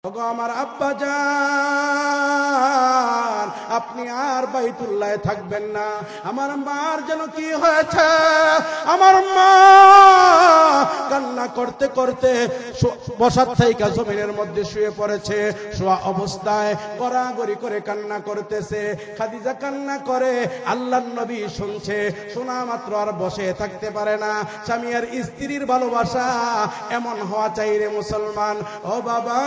ওগো আমার আব্বা জান, আপনি আর বাইতুল্লাহে থাকবেন না। আমার মার যেন কি হয়েছে, আমার মা কান্না করতে করতে বসার থেকে জমিনের মধ্যে শুয়ে পড়েছে। শোয়া অবস্থায় গড়াগড়ি করে কান্না করতেছে। খাদিজা কান্না করে, আল্লাহর নবী শুনছে। শোনা মাত্র আর বসে থাকতে পারে না। স্বামী আর স্ত্রীর ভালোবাসা এমন হওয়া চাই রে মুসলমান। ও বাবা,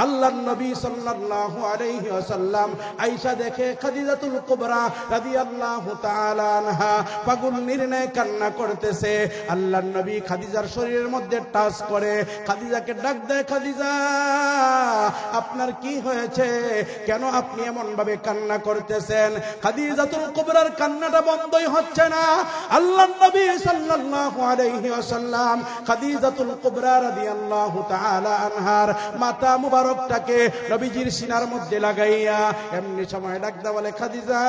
আল্লাহর নবী সাল্লাল্লাহু আলাইহি ওয়াসাল্লাম আয়েশা দেখে খাদিজাতুল কুবরা রাদিয়াল্লাহু তাআলা আনহা পাগল নির্ণয় কান্না করতেছে। আল্লাহর নবী খাদিজার শরীরের মধ্যে টাচ করে খাদিজাকে ডাক দেয়, খাদিজা আপনার কি হয়েছে, কেন আপনি এমন ভাবে কান্না করতেছেন? খাদিজাতুল কুবরার কান্নাটা বন্ধই হচ্ছে না। আল্লাহর নবী সাল্লাল্লাহু আলাইহি ওয়াসাল্লাম খাদিজাতুল কুবরা রাদিয়াল্লাহু তাআলা আনহার মাথা মুবারকটাকে নবীজির সিনার মধ্যে লাগাইয়া এমনি সময় ডাকদা বলে, খাদিজা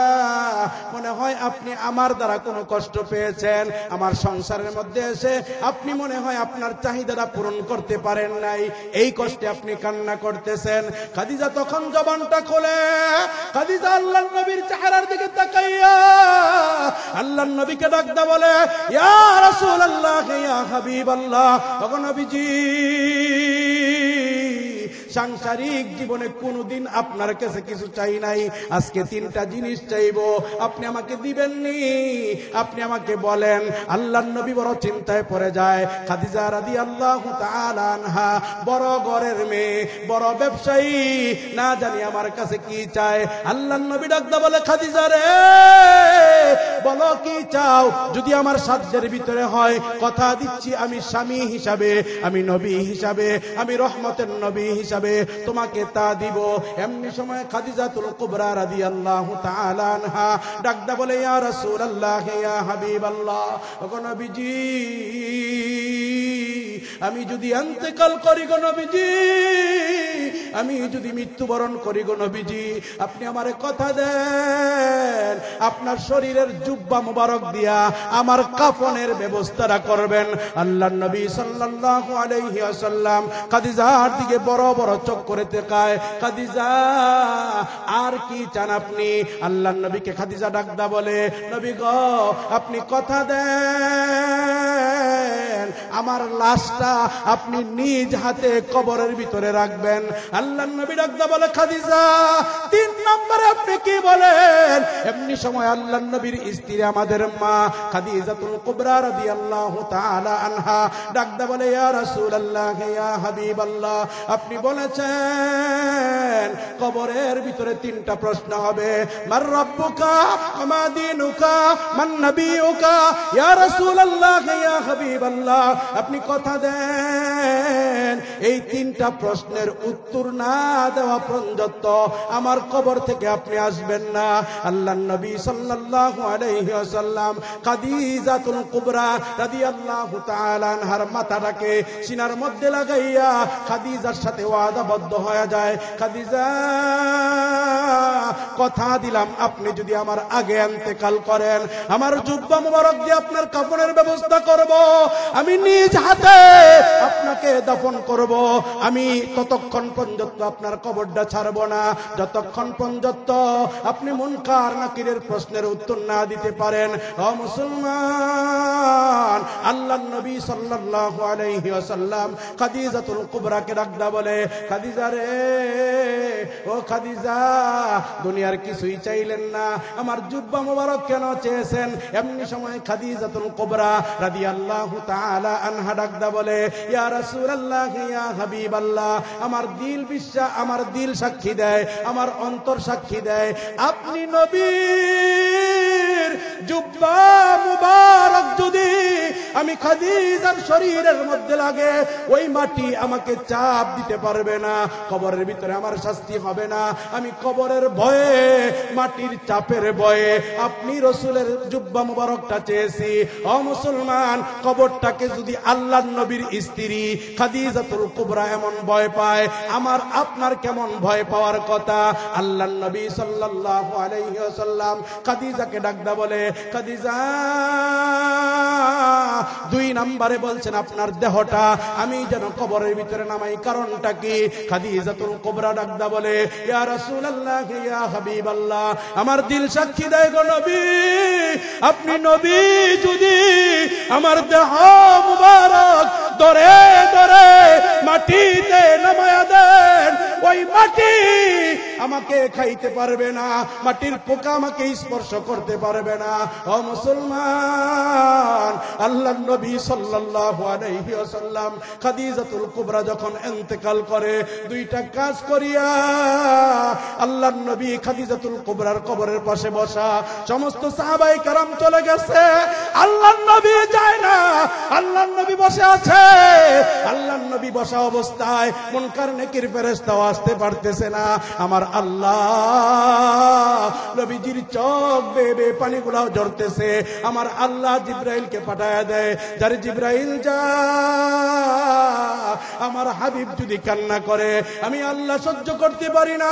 মনে হয় আপনি আমার দ্বারা কোনো কষ্ট পেয়েছেন। আমার সংসারের মধ্যে এসে আপনি মনে হয় আপনার চাহিদাটা পূরণ করতে পারেন নাই, এই কষ্টে আপনি কান্না করতেছেন। খাদিজা তখন জবানটা খোলে। খাদিজা আল্লাহর নবীর চেহারার দিকে তাকাইয়া আল্লাহর নবীকে ডাকদা বলে, ইয়া রাসূলুল্লাহ, ইয়া হাবিবাল্লাহ, ওগো নবীজি, সাংসারিক জীবনে কোনদিন আপনার কাছে কিছু চাই নাই, আজকে তিনটা জিনিস চাইবো, আপনি আমাকে দিবেননি? আপনি আমাকে বলেন। আল্লাহর নবী বড় চিন্তায় পড়ে যায়। খাদিজা রাদিয়াল্লাহু তাআলা আনহা বড় ঘরের মেয়ে, বড় ব্যবসায়ী, না জানি আমার কাছে কি চায়। আল্লাহর নবী ডাকদা বলে, খাদিজা রে, বলো কি চাও? যদি আমার সাধ্যের ভিতরে হয়, কথা দিচ্ছি আমি স্বামী হিসাবে, আমি নবী হিসাবে, আমি রহমতের নবী হিসাবে তোমাকে তা দিব। এমনি সময় খাদিজাতুল কুবরা রাদিয়াল্লাহু তাআলা আনহা ডাকদা বলে, ইয়া রাসূলুল্লাহ, ইয়া হাবিবাল্লাহ, ওগো নবীজি, আমি যদি ইন্তেকাল করি গো নবীজি, আমি যদি মৃত্যুবরণ করি গো নবীজি, আপনি আমারে কথা দেন, আপনার শরীরের জুব্বা মুবারক দিয়া আমার কাফনের ব্যবস্থাটা করবেন। আল্লাহর নবী সাল্লাল্লাহু আলাইহি ওয়াসাল্লাম খাদিজার দিকে বড় বড় চোখ করে তাকায়। খাদিজা, আর কি চান আপনি? আল্লাহর নবীকে খাদিজা ডাকদা বলে, নবী গো, আপনি কথা দেন, আমার লাশটা আপনি নিজ হাতে কবরের ভিতরে রাখবেন। আল্লাহর নবী ডাকদা বলে, খাদিজা, 3 নম্বরে আপনি কি বলেন? এমনি সময় আল্লাহর নবীর স্ত্রী আমাদের মা খাদিজাতুল কুবরা রাদিয়াল্লাহু তাআলা আনহা ডাকদা বলে, ইয়া রাসূলুল্লাহ, ইয়া হাবিবাল্লাহ, আপনি বলেছেন কবরের ভিতরে 3টা প্রশ্ন হবে, মার রাব্বুকা, মা দীনুকা, মান নবিয়ুকা। ইয়া রাসূলুল্লাহ, ইয়া হাবিবাল্লাহ, আপনি কথা দেন, এই 3টা প্রশ্নের উত্তর না দেওয়া পর্যন্ত আমার কবর থেকে আপনি আসবেন না। আল্লাহর নবী সাল্লাল্লাহু আলাইহি ওয়াসাল্লাম খাদিজাতুল কুবরা রাদিয়াল্লাহু তাআলা আনহার মাথাটাকে সিনার মধ্যে লাগাইয়া খাদিজার সাথে ওয়াদাবদ্ধ হয়ে যায়, খাদিজা, কথা দিলাম আপনি যদি আমার আগে ইন্তেকাল করেন, আমার জুব্বা মুবারক দিয়ে আপনার কাফনের ব্যবস্থা করব, আমি নিজ হাতে আপনাকে দাফন করব, আমি ততক্ষণ পর্যন্ত আপনার কবরটা ছাড়ব না যতক্ষণ পর্যন্ত আপনি মুনকার নাকিরের প্রশ্নের উত্তর না দিতে পারেন। ও মুসলমান, আল্লাহর নবী সাল্লাল্লাহু আলাইহি ওয়াসাল্লাম খাদিজাতুল কুবরাকে ডাকদা বলে, খাদিজা রে, ও খাদিজা, দুনিয়ার কিছুই চাইলেন না, আমার জুব্বা মুবারক কেন চেয়েছেন? এমনি সময় খাদিজাতুল কুবরা রাদিয়াল্লাহু তাআলা আনহা ডাকদা বলে, ইয়া রাসূলুল্লাহ, ইয়া হাবিবাল্লাহ, আমার দিল বিশ্বাস, আমার দিল সাক্ষী দেয়, আমার অন্তর সাক্ষী দেয়, আপনি নবীর জুব্বা মুবারক যদি আমি খাদিজার শরীরের মধ্যে লাগে, ওই মাটি আমাকে চাপ দিতে পারবে না, কবরের ভিতরে আমার শাস্তি হবে না, আমি কবরের ভয়ে, মাটির চাপের ভয়ে আপনি রাসূলের জুব্বা মুবারকটা চেয়েছি। ও মুসলমান, কবরটাকে যদি আল্লাহর নবীর স্ত্রী খাদিজাতুল কুবরা এমন ভয় পায়, আমার আপনার কেমন ভয় পাওয়ার কথা? আল্লাহর নবী সাল্লাল্লাহু আলাইহি ওয়াসাল্লাম খাদিজাকে ডাকদা বলে, খাদিজা, দুই নম্বরে বলছেন আপনার দেহটা আমি যেন কবরের ভিতরে নামাই, কারণটা কি? খাদিজাতুল কুবরা ডাকদা বলে, ইয়া রাসূলুল্লাহ ইয়া হাবিবাল্লাহ, আমার দিল সাক্ষী দেয় গো নবী, আপনি নবী যদি আমার দেহ মুবারক ধরে ধরে মাটিতে নামায়া দেন, ওই মাটি আমাকে খাইতে পারবে না, মাটির পোকা আমাকে স্পর্শ করতে পারবে না। ও মুসলমান, আল্লাহর নবী সাল্লাল্লাহু আলাইহি ওয়াসাল্লাম খাদিজাতুল কুবরা যখন ইন্তেকাল করে, দুইটা কাজ করিয়া আল্লাহর নবী খাদিজাতুল কুবরার কবরের পাশে বসা। সমস্ত সাহাবায়ে কেরাম চলে গেছে, আল্লাহর নবী যায় না, আল্লাহর নবী বসে আছে। আল্লাহর নবী বসা অবস্থায় মুনকার নেকির ফেরেশতাও আসতে পারতেছে না। আমার আল্লাহ নবীজির চোখ বেয়ে বেয়ে পানিগুলাও ঝরতেছে। আমার আল্লাহ জিবরাইলকে পাঠায়া দেয়, যারে জিবরাইল যা, আমার হাবিব যদি কান্না করে আমি আল্লাহ সহ্য করতে পারি না,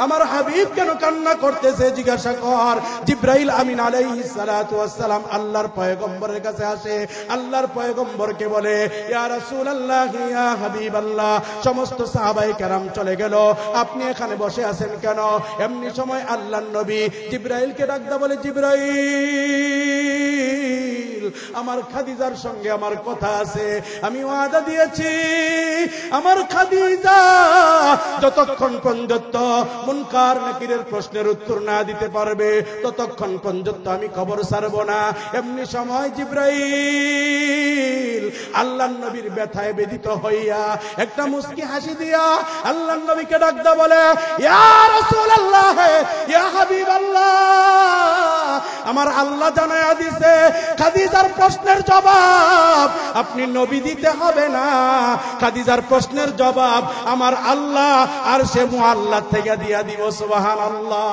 আমার হাবিব কেন কান্না করতেছে জিজ্ঞাসা কর। জিবরাইল আমিন আলাইহিস সালাতু ওয়াস সালাম আল্লাহর পয়গম্বরের কাছে আসে, আল্লাহর পয়গম্বরকে বলে, ইয়া রাসূলুল্লাহ ইয়া হাবিবাল্লাহ, সমস্ত সাহাবায়ে কেরাম চলে গেল, আপনি এখানে বসে আছেন কেন? এমনি সময় আল্লাহর নবী জিবরাইলকে ডাকদা বলে, জিবরাইল, আমার খাদিজার সঙ্গে আমার কথা আছে, আমি ওয়াদা দিয়েছি আমার খাদিজা যতক্ষণ পর্যন্ত মুনকার নাকিরের প্রশ্নের উত্তর না দিতে পারবে ততক্ষণ পর্যন্ত আমি কবর ছাড়ব না। এমনি সময় জিবরাইল আল্লাহর নবীর ব্যথায় বেদিত হইয়া একটা মুস্কি হাসি দিয়া আল্লাহর নবীকে ডাকদা বলে, ইয়া রাসূলুল্লাহ ইয়া হাবিবাল্লাহ, আমার আল্লাহ জানায়া দিছে খাদিজার প্রশ্নের জবাব আপনি নবী দিতে হবে না, খাদিজার প্রশ্নের জবাব আমার আল্লাহ আর সে মুআল্লা থেকে দিয়া দিব। সুবহানাল্লাহ।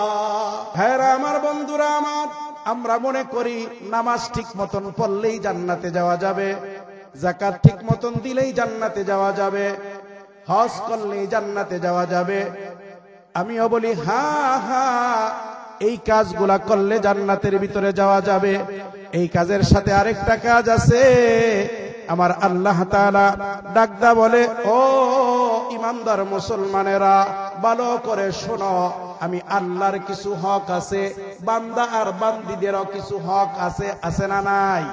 হ্যাঁ আমার বন্ধুরা আমার, আমরা মনে করি নামাজ ঠিক মতন পড়লেই জান্নাতে যাওয়া যাবে, যাকাত ঠিক মতন দিলেই জান্নাতে যাওয়া যাবে, হজ করলেই জান্নাতে যাওয়া যাবে। আমিও বলি হ্যাঁ হ্যাঁ, এই কাজগুলা করলে জান্নাতের ভিতরে যাওয়া যাবে। এই কাজের সাথে আরেকটা কাজ আছে। আমার আল্লাহ তাআলা ডাকদা বলে, ও ইমানদার মুসলমানেরা ভালো করে শোনো, আমি আল্লাহর কিছু হক আছে, বান্দা আর বান্দীদেরও কিছু হক আছে, আছে না নাই?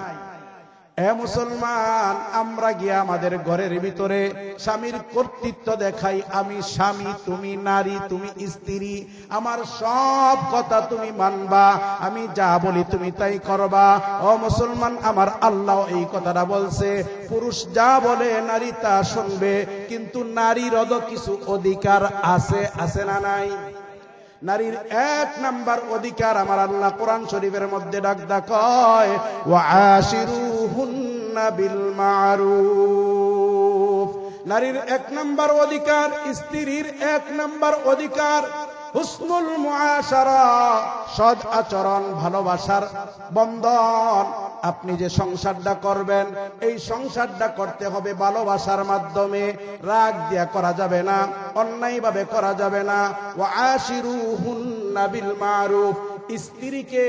এ মুসলমান, আমরা গিয়া আমাদের ঘরের ভিতরে স্বামীর কর্তৃত্ব দেখাই, আমি স্বামী, তুমি নারী, তুমি স্ত্রী, আমার সব কথা তুমি মানবা, আমি যা বলি তুমি তাই করবা। ও মুসলমান, আমার আল্লাহ এই কথাটা বলছে, পুরুষ যা বলে নারী তা শুনবে, কিন্তু নারীরও কিছু অধিকার আছে, আছে না নাই? নারীর এক নাম্বার অধিকার আমার আল্লাহ কোরআন শরীফের মধ্যে ডাকদা কয়, ওয়া আশিরুহুন্না বিল মারুফ। নারীর এক নাম্বার অধিকার, স্ত্রীর এক নাম্বার অধিকার হুসনুল মুআশারা, সৎ আচরণ, ভালোবাসার বন্ধন। আপনি যে সংসারটা করবেন, এই সংসারটা করতে হবে ভালোবাসার মাধ্যমে, রাগ দিয়া করা যাবে না, অন্যায় ভাবে করা যাবে না। ওয়া আশিরুহুন্না বিল মারুফ, স্ত্রীকে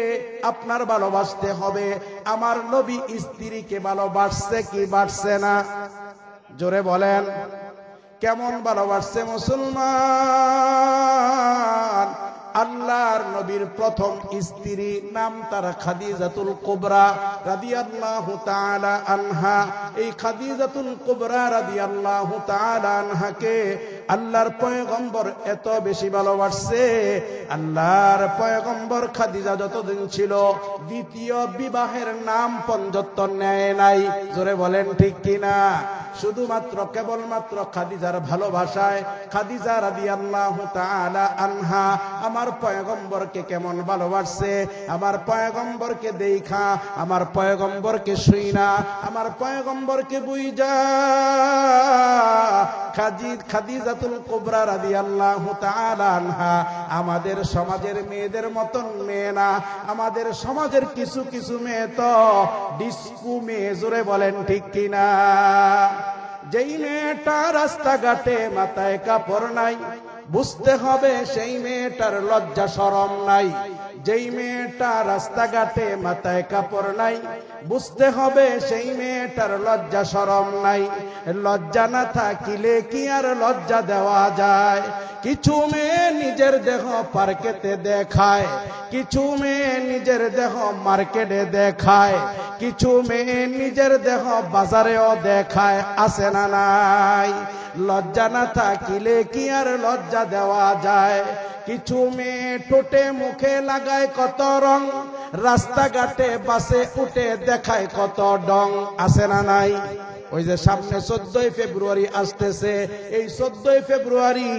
আপনার ভালোবাসতে হবে। আমার নবী স্ত্রীকে ভালোবাসছে কি বাসছে না? জোরে বলেন, কেমন ভালোবাসছে মুসলমান? আল্লাহর নবীর প্রথম স্ত্রী নাম তার খাদিজাতুল কুবরা রাদিয়াল্লাহু তাআলা আনহা। এই খাদিজাতুল কুবরা রাদিয়াল্লাহু তাআলা আনহাকে আল্লাহর পয়গম্বর এত বেশি ভালোবাসছে, আল্লাহর পয়গম্বর খাদিজা যতদিন ছিল দ্বিতীয় বিবাহের নাম পঞ্জত্তর নেয় নাই। জোরে বলেন ঠিক কিনা? শুধুমাত্র কেবলমাত্র খাদিজার ভালোবাসায়, খাদিজা রাদিয়াল্লাহু তাআলা আনহা আমার পয়গম্বরকে কেমন ভালোবাসছে, আমার পয়গম্বরকে দেখা, আমার পয়গম্বরকে শুইনা, আমার পয়গম্বরকে বুইজা খাদিজাতুল কুবরা রাদিয়াল্লাহু তাআলা আনহা আমাদের সমাজের মেয়েদের মতন মেয়ে না। আমাদের সমাজের কিছু কিছু মেয়ে তো ডিস্কো মেয়ে। জোরে বলেন ঠিক কিনা? যেই মেয়েটা রাস্তাঘাটে মাথায় কাপড় নাই, বুঝতে হবে সেই মেয়েটার লজ্জা শরম নাই। যেই মেয়েটা রাস্তাঘাটে মাথায় কাপড় নাই, বুঝতে হবে সেই মেয়েটার লজ্জা শরম নাই। লজ্জা না থাকিলে কি আর লজ্জা দেওয়া যায়? কিছু মেয়ে নিজের দেহ পার্কেতে দেখায়, কিছু মেয়ে নিজের দেহ মার্কেটে দেখায়, কিছু মেয়ে নিজের দেহ বাজারেও দেখায়, আছে না নাই? লজ্জা না থাকিলে কি আর লজ্জা দেওয়া যায়? কিছু মেয়ে ঠোঁটে মুখে লাগায় কত রং, রাস্তাঘাটে বাসে উঠে দেখায় কত ডং, আছে না নাই? ওই যে সামনে 14ই ফেব্রুয়ারি আসতেছে, এই 14ই ফেব্রুয়ারি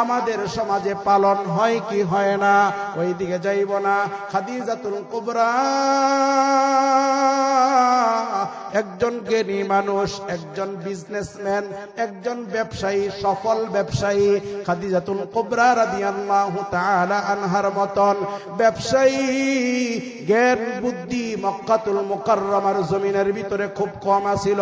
আমাদের সমাজে পালন হয় কি হয় না? ওই দিকে যাইব না। খাদিজাতুল কুবরা একজন জ্ঞানী মানুষ, একজন বিজনেসম্যান, একজন ব্যবসায়ী, সফল ব্যবসায়ী। খাদিজাতুল কুবরা রাদিয়াল্লাহু তাআলা আনহার মতন ব্যবসায়ী জ্ঞান বুদ্ধি মক্কাতুল মুকাররমার জমিনের ভিতরে খুব কম ছিল।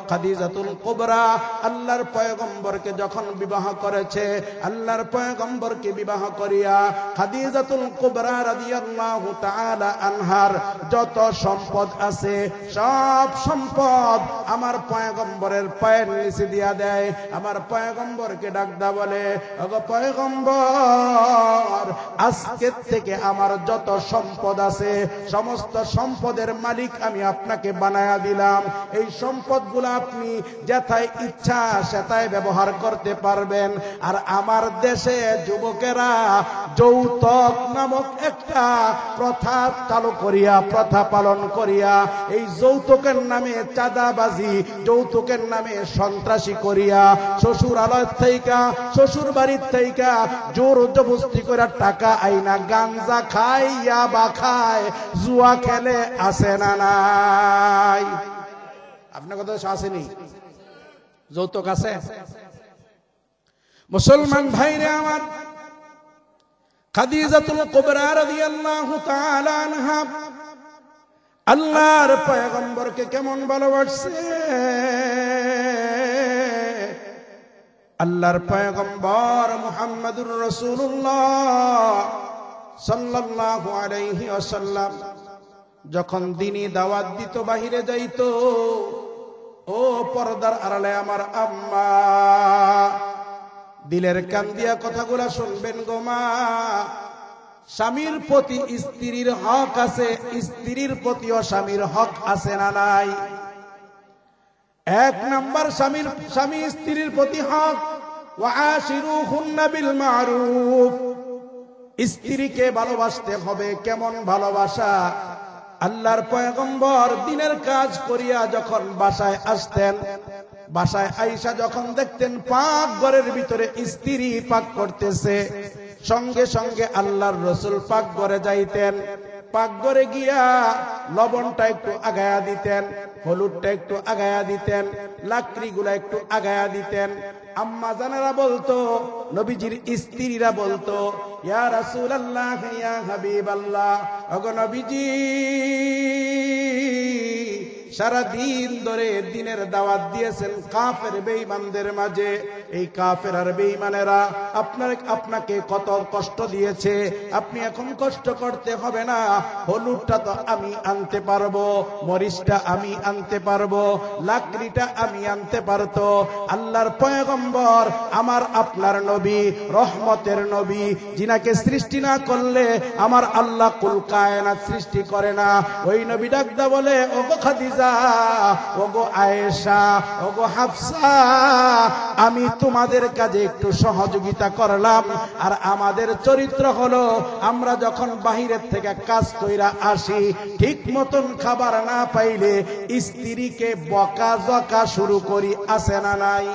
খাদিজাতুল কুবরা আল্লাহর পয়গম্বরকে যখন বিবাহ করেছে, আল্লাহর পয়গম্বরকে বিবাহ করিয়া খাদিজাতুল কুবরা রাদিয়াল্লাহু তাআলা আনহার যত সম্পদ আছে সব সম্পদ আমার পয়গম্বরের পায়ের নিচে দিয়া দেয়। আমার পয়গম্বরকে ডাকদা বলে, ওগো পয়গম্বর, আজকের থেকে আমার যত সম্পদ আছে সমস্ত সম্পদের মালিক আমি আপনাকে বানায়া দিলাম। এই সম্পদগুলো আপনি যেথায় ইচ্ছা সেটাই ব্যবহার করতে পারবেন। আর আমার দেশে যুবকেরা যৌতুক নামক একটা প্রথা চালু করিয়া, প্রথা পালন করিয়া, এই যৌতুকের নামে চাঁদাবাজি, যৌতুকের নামে সন্ত্রাসী করিয়া শ্বশুর আলয় থেকে, শ্বশুর বাড়ির থেকে জোর জবরদস্তি করে টাকা আইনা গাঞ্জা খায়, ইয়াবা খায়, জুয়া খেলে, আছে না নাই? আপনার কথা আসেনি? যৌতুক আছে? মুসলমান ভাইরে আমার, খাদিজাতুল কুবরা রাদিয়াল্লাহু তাআলা আনহা আল্লাহর পয়গম্বরকে কেমন ভালোবাসছে। আল্লাহর পয়গম্বর মুহাম্মদুর রাসূলুল্লাহ সাল্লাল্লাহু আলাইহি ওয়াসাল্লাম যখন দ্বীনি দাওয়াত দিত, বাহিরে যাইত, ও পর্দার আড়ালে আমার আম্মা, দিলের কান দিয়া কথাগুলা শুনবেন গো মা। স্বামীর প্রতি স্ত্রীর হক আছে, স্ত্রীর প্রতিও স্বামীর হক আছে না নাই? এক নাম্বার স্বামী স্ত্রীর প্রতি হক, ওয়াশিরুহুন্না বিল মারুফ। স্ত্রীকে ভালোবাসতে হবে। কেমন ভালোবাসা? আল্লাহর পয়গম্বর দিনের কাজ করিয়া যখন বাসায় আসতেন, বাসায় আয়েশা যখন দেখতেন পাক ঘরের ভিতরে স্ত্রী পাক করতেছে, সঙ্গে সঙ্গে আল্লাহর রাসূল পাক ঘরে যাইতেন। পাক ঘরে গিয়া লবণটা একটু আগায়া দিতেন, হলুদটা একটু আগায়া দিতেন, লাকড়িগুলা একটু আগায়া দিতেন। আম্মা জানেরা বলতো, নবীজির স্ত্রীরা বলতো, ইয়া রাসূলুল্লাহ, ইয়া হাবিবাল্লাহ, ওগো নবীজি, সারা দিন ধরে দিনের দাওয়াত দিয়েছেন কাফের বেঈমানদের মাঝে। এই কাফের আর বেঈমানেরা আপনাকে কত কষ্ট দিয়েছে, আপনি এখন কষ্ট করতে হবে না। হলুদটা তো আমি আনতে পারবো, মরিচটা আমি আনতে পারবো, লাকড়িটা আমি আনতে পারতো। আল্লাহর পয়গম্বর আমার আপনার নবী, রহমতের নবী, যিনাকে সৃষ্টি না করলে আমার আল্লাহ কুল কায়নাত সৃষ্টি করে না। ওই নবী ডাকদা বলে, ওগো খাদিজা, ওগো আয়েশা, ওগো হাফসা, আমি তোমাদের কাজে একটু সহযোগিতা করলাম। আর আমাদের চরিত্র হলো, আমরা যখন বাহিরের থেকে কাজ কইরা আসি, ঠিক মতন খাবার না পাইলে স্ত্রীকে বকা জকা শুরু করি, আছে না নাই?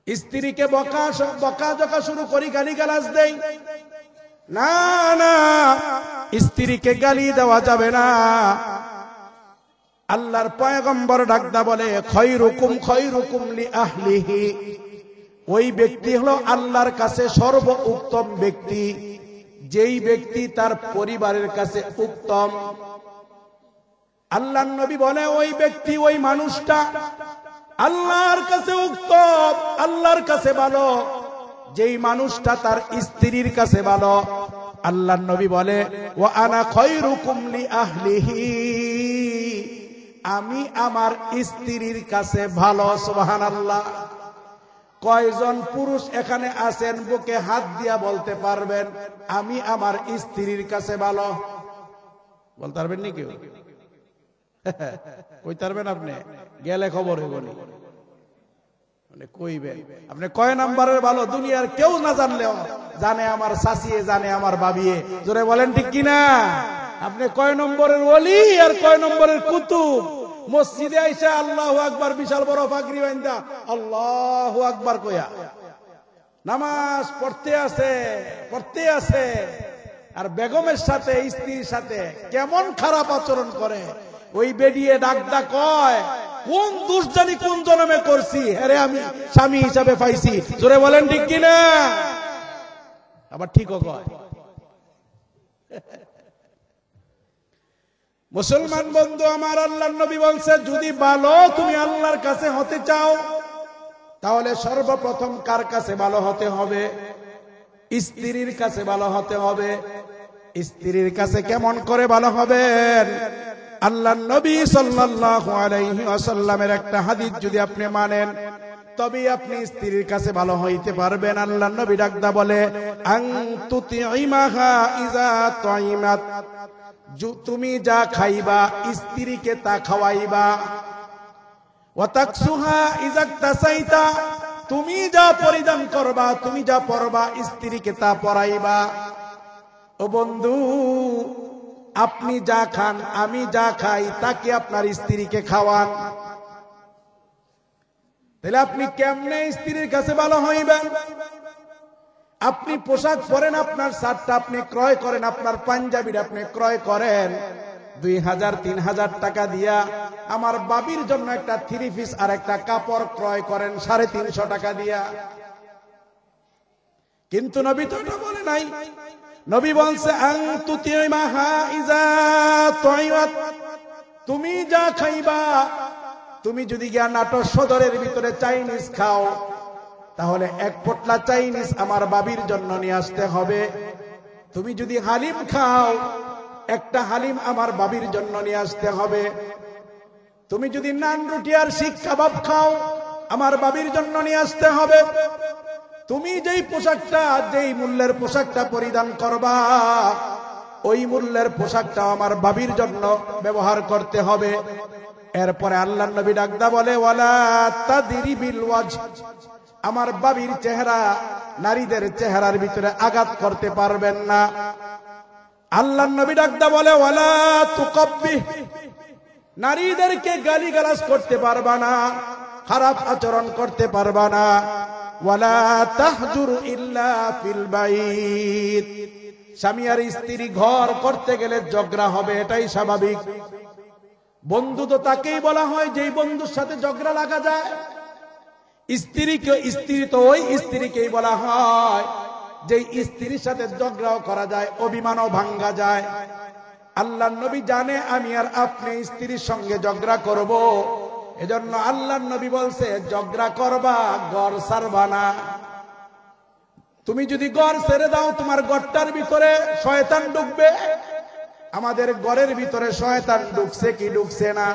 স্ত্রীকে বকা জকা শুরু করি, গালিগালাজ দেই না। না, স্ত্রীকে গালি দেওয়া যাবে না। আল্লাহর পয়গম্বর ডাকদা বলে, খয়রুকুম খয়রুকুম লি আহলিহি। ওই ব্যক্তি হলো আল্লাহর কাছে সর্ব উত্তম ব্যক্তি, যেই ব্যক্তি তার পরিবারের কাছে উত্তম। আল্লাহর নবী বলে, ওই ব্যক্তি, ওই মানুষটা আল্লাহর কাছে উত্তম, আল্লাহর কাছে ভালো যেই মানুষটা তার স্ত্রীর কাছে ভালো। আল্লাহর নবী বলে ওয়া আনা খায়রুকুম লি আহলিহি, আমি আমার স্ত্রীর কাছে ভালো। সুবহানাল্লাহ। কয়জন পুরুষ এখানে আছেন বুকে হাত দিয়া বলতে পারবেন আমি আমার স্ত্রীর কাছে ভালো? বলতে পারবেন নি কেউ? কইতে পারবেন আপনি? গেলে খবর হইবনি মানে কইবেন আপনি কয় নাম্বারের ভালো। দুনিয়ার কেউ না জানলেও জানে আমার শাশিয়ে, জানে আমার বাবিয়ে। জোরে বলেন ঠিক কিনা? আপনি কয় নম্বরের ওলি আর কয় নম্বরের কুতুব? মসজিদে আইসা আল্লাহু আকবার বিশাল বড় পাগড়ি বাঁধা আল্লাহু আকবার কইয়া নামাজ পড়তে আছে আর বেগমের সাথে, স্ত্রীর সাথে কেমন খারাপ আচরণ করে। ওই বেডিয়ে ডাকদা কয় কোন দুষ্টানি কোন জন্মে করছি, আরে আমি স্বামী হিসাবে পাইছি। জোরে বলেন ঠিক কিনা? আবার ঠিকও কয়। মুসলমান বন্ধু আমার, আল্লাহর নবী বলছে যদি ভালো তুমি আল্লাহর কাছে হতে চাও তাহলে সর্বপ্রথম কার কাছে ভালো হতে হবে? স্ত্রীর কাছে ভালো হতে হবে। স্ত্রীর কাছে কেমন করে ভালো হবেন? আল্লাহর নবী সাল্লাল্লাহু আলাইহি ওয়াসাল্লামের একটা হাদিস যদি আপনি মানেন তবে আপনি স্ত্রীর কাছে ভালো হইতে পারবেন। আল্লাহর নবী ডাকদা বলে আন তুতিইমাহা ইজা তুইমাত, তুমি যা খাইবা স্ত্রীকে তা খাওয়াইবা। ওয়া তাকসুহা ইজা তাসাইতা, তুমি যা পরিধান করবা, তুমি যা পরবা স্ত্রীকে তা পরাইবা। ও বন্ধু, আপনি যা খান আমি যা খাই তাকে আপনার স্ত্রীকে খাওয়ান। তাহলে আপনি কেমনে স্ত্রীর কাছে ভালো হইবেন? আপনি পোশাক পরেন, আপনার শার্টটা আপনি ক্রয় করেন, আপনার পাঞ্জাবিটা আপনি ক্রয় করেন 2000-3000 টাকা দিয়া। আমার বাবির জন্য একটা 3 পিস আর একটা কাপড় ক্রয় করেন 350 টাকা দিয়া। কিন্তু নবী তো এটা বলে নাই। নবী বলছে আন তুতিমাহা ইজা তুইমাত, তুমি যা খাইবা। তুমি যদি গিয়া নাটোর সদরের ভিতরে চাইনিজ খাও তাহলে এক পোটলা চাইনিজ আমার বাবির জন্য নিয়ে আসতে হবে। তুমি যদি হালিম খাও একটা হালিম আমার বাবির জন্য নিয়ে আসতে হবে। তুমি যদি নান রুটি আর শিক কাবাব খাও আমার বাবির জন্য নিয়ে আসতে হবে। তুমি যেই পোশাকটা, যেই মূল্যের পোশাকটা পরিধান করবা ওই মূল্যের পোশাকটা আমার বাবির জন্য ব্যবহার করতে হবে। এরপরে আল্লাহর নবী ডাকদা বলে ওয়ালা তাদরিবিল ওয়াজ, আমার বাবির চেহারা নারীদের চেহারার ভিতরে আঘাত করতে পারবেন না। আল্লাহর নবী ডাকদা বলে ওয়ালা তুকাব্বিহ, নারীদেরকে গালিগালাজ করতে পারবা না, খারাপ আচরণ করতে পারবা না। ওয়ালা তাহজুর ইল্লা ফিল বাইত, স্বামী আর স্ত্রী ঘর করতে গেলে ঝগড়া হবে, এটাই স্বাভাবিক। বন্ধু তো তাকেই বলা হয় যেই বন্ধুর সাথে ঝগড়া লাগা যায়। স্ত্রী তো ওই স্ত্রীকেই বলা হয় যেই স্ত্রীর সাথে ঝগড়াও করা যায়, অভিমানও ভাঙ্গা যায়। আল্লাহর নবী জানে আমি আর আপনি স্ত্রীর সঙ্গে ঝগড়া করব, এজন্য আল্লাহর নবী বলছে ঝগড়া করবা, ঘর ছাড়বা না। তুমি যদি ঘর ছেড়ে দাও তোমার ঘরটার ভিতরে শয়তান ঢুকবে। আমাদের ঘরের ভিতরে শয়তান ঢুকছে কি ঢুকছে না?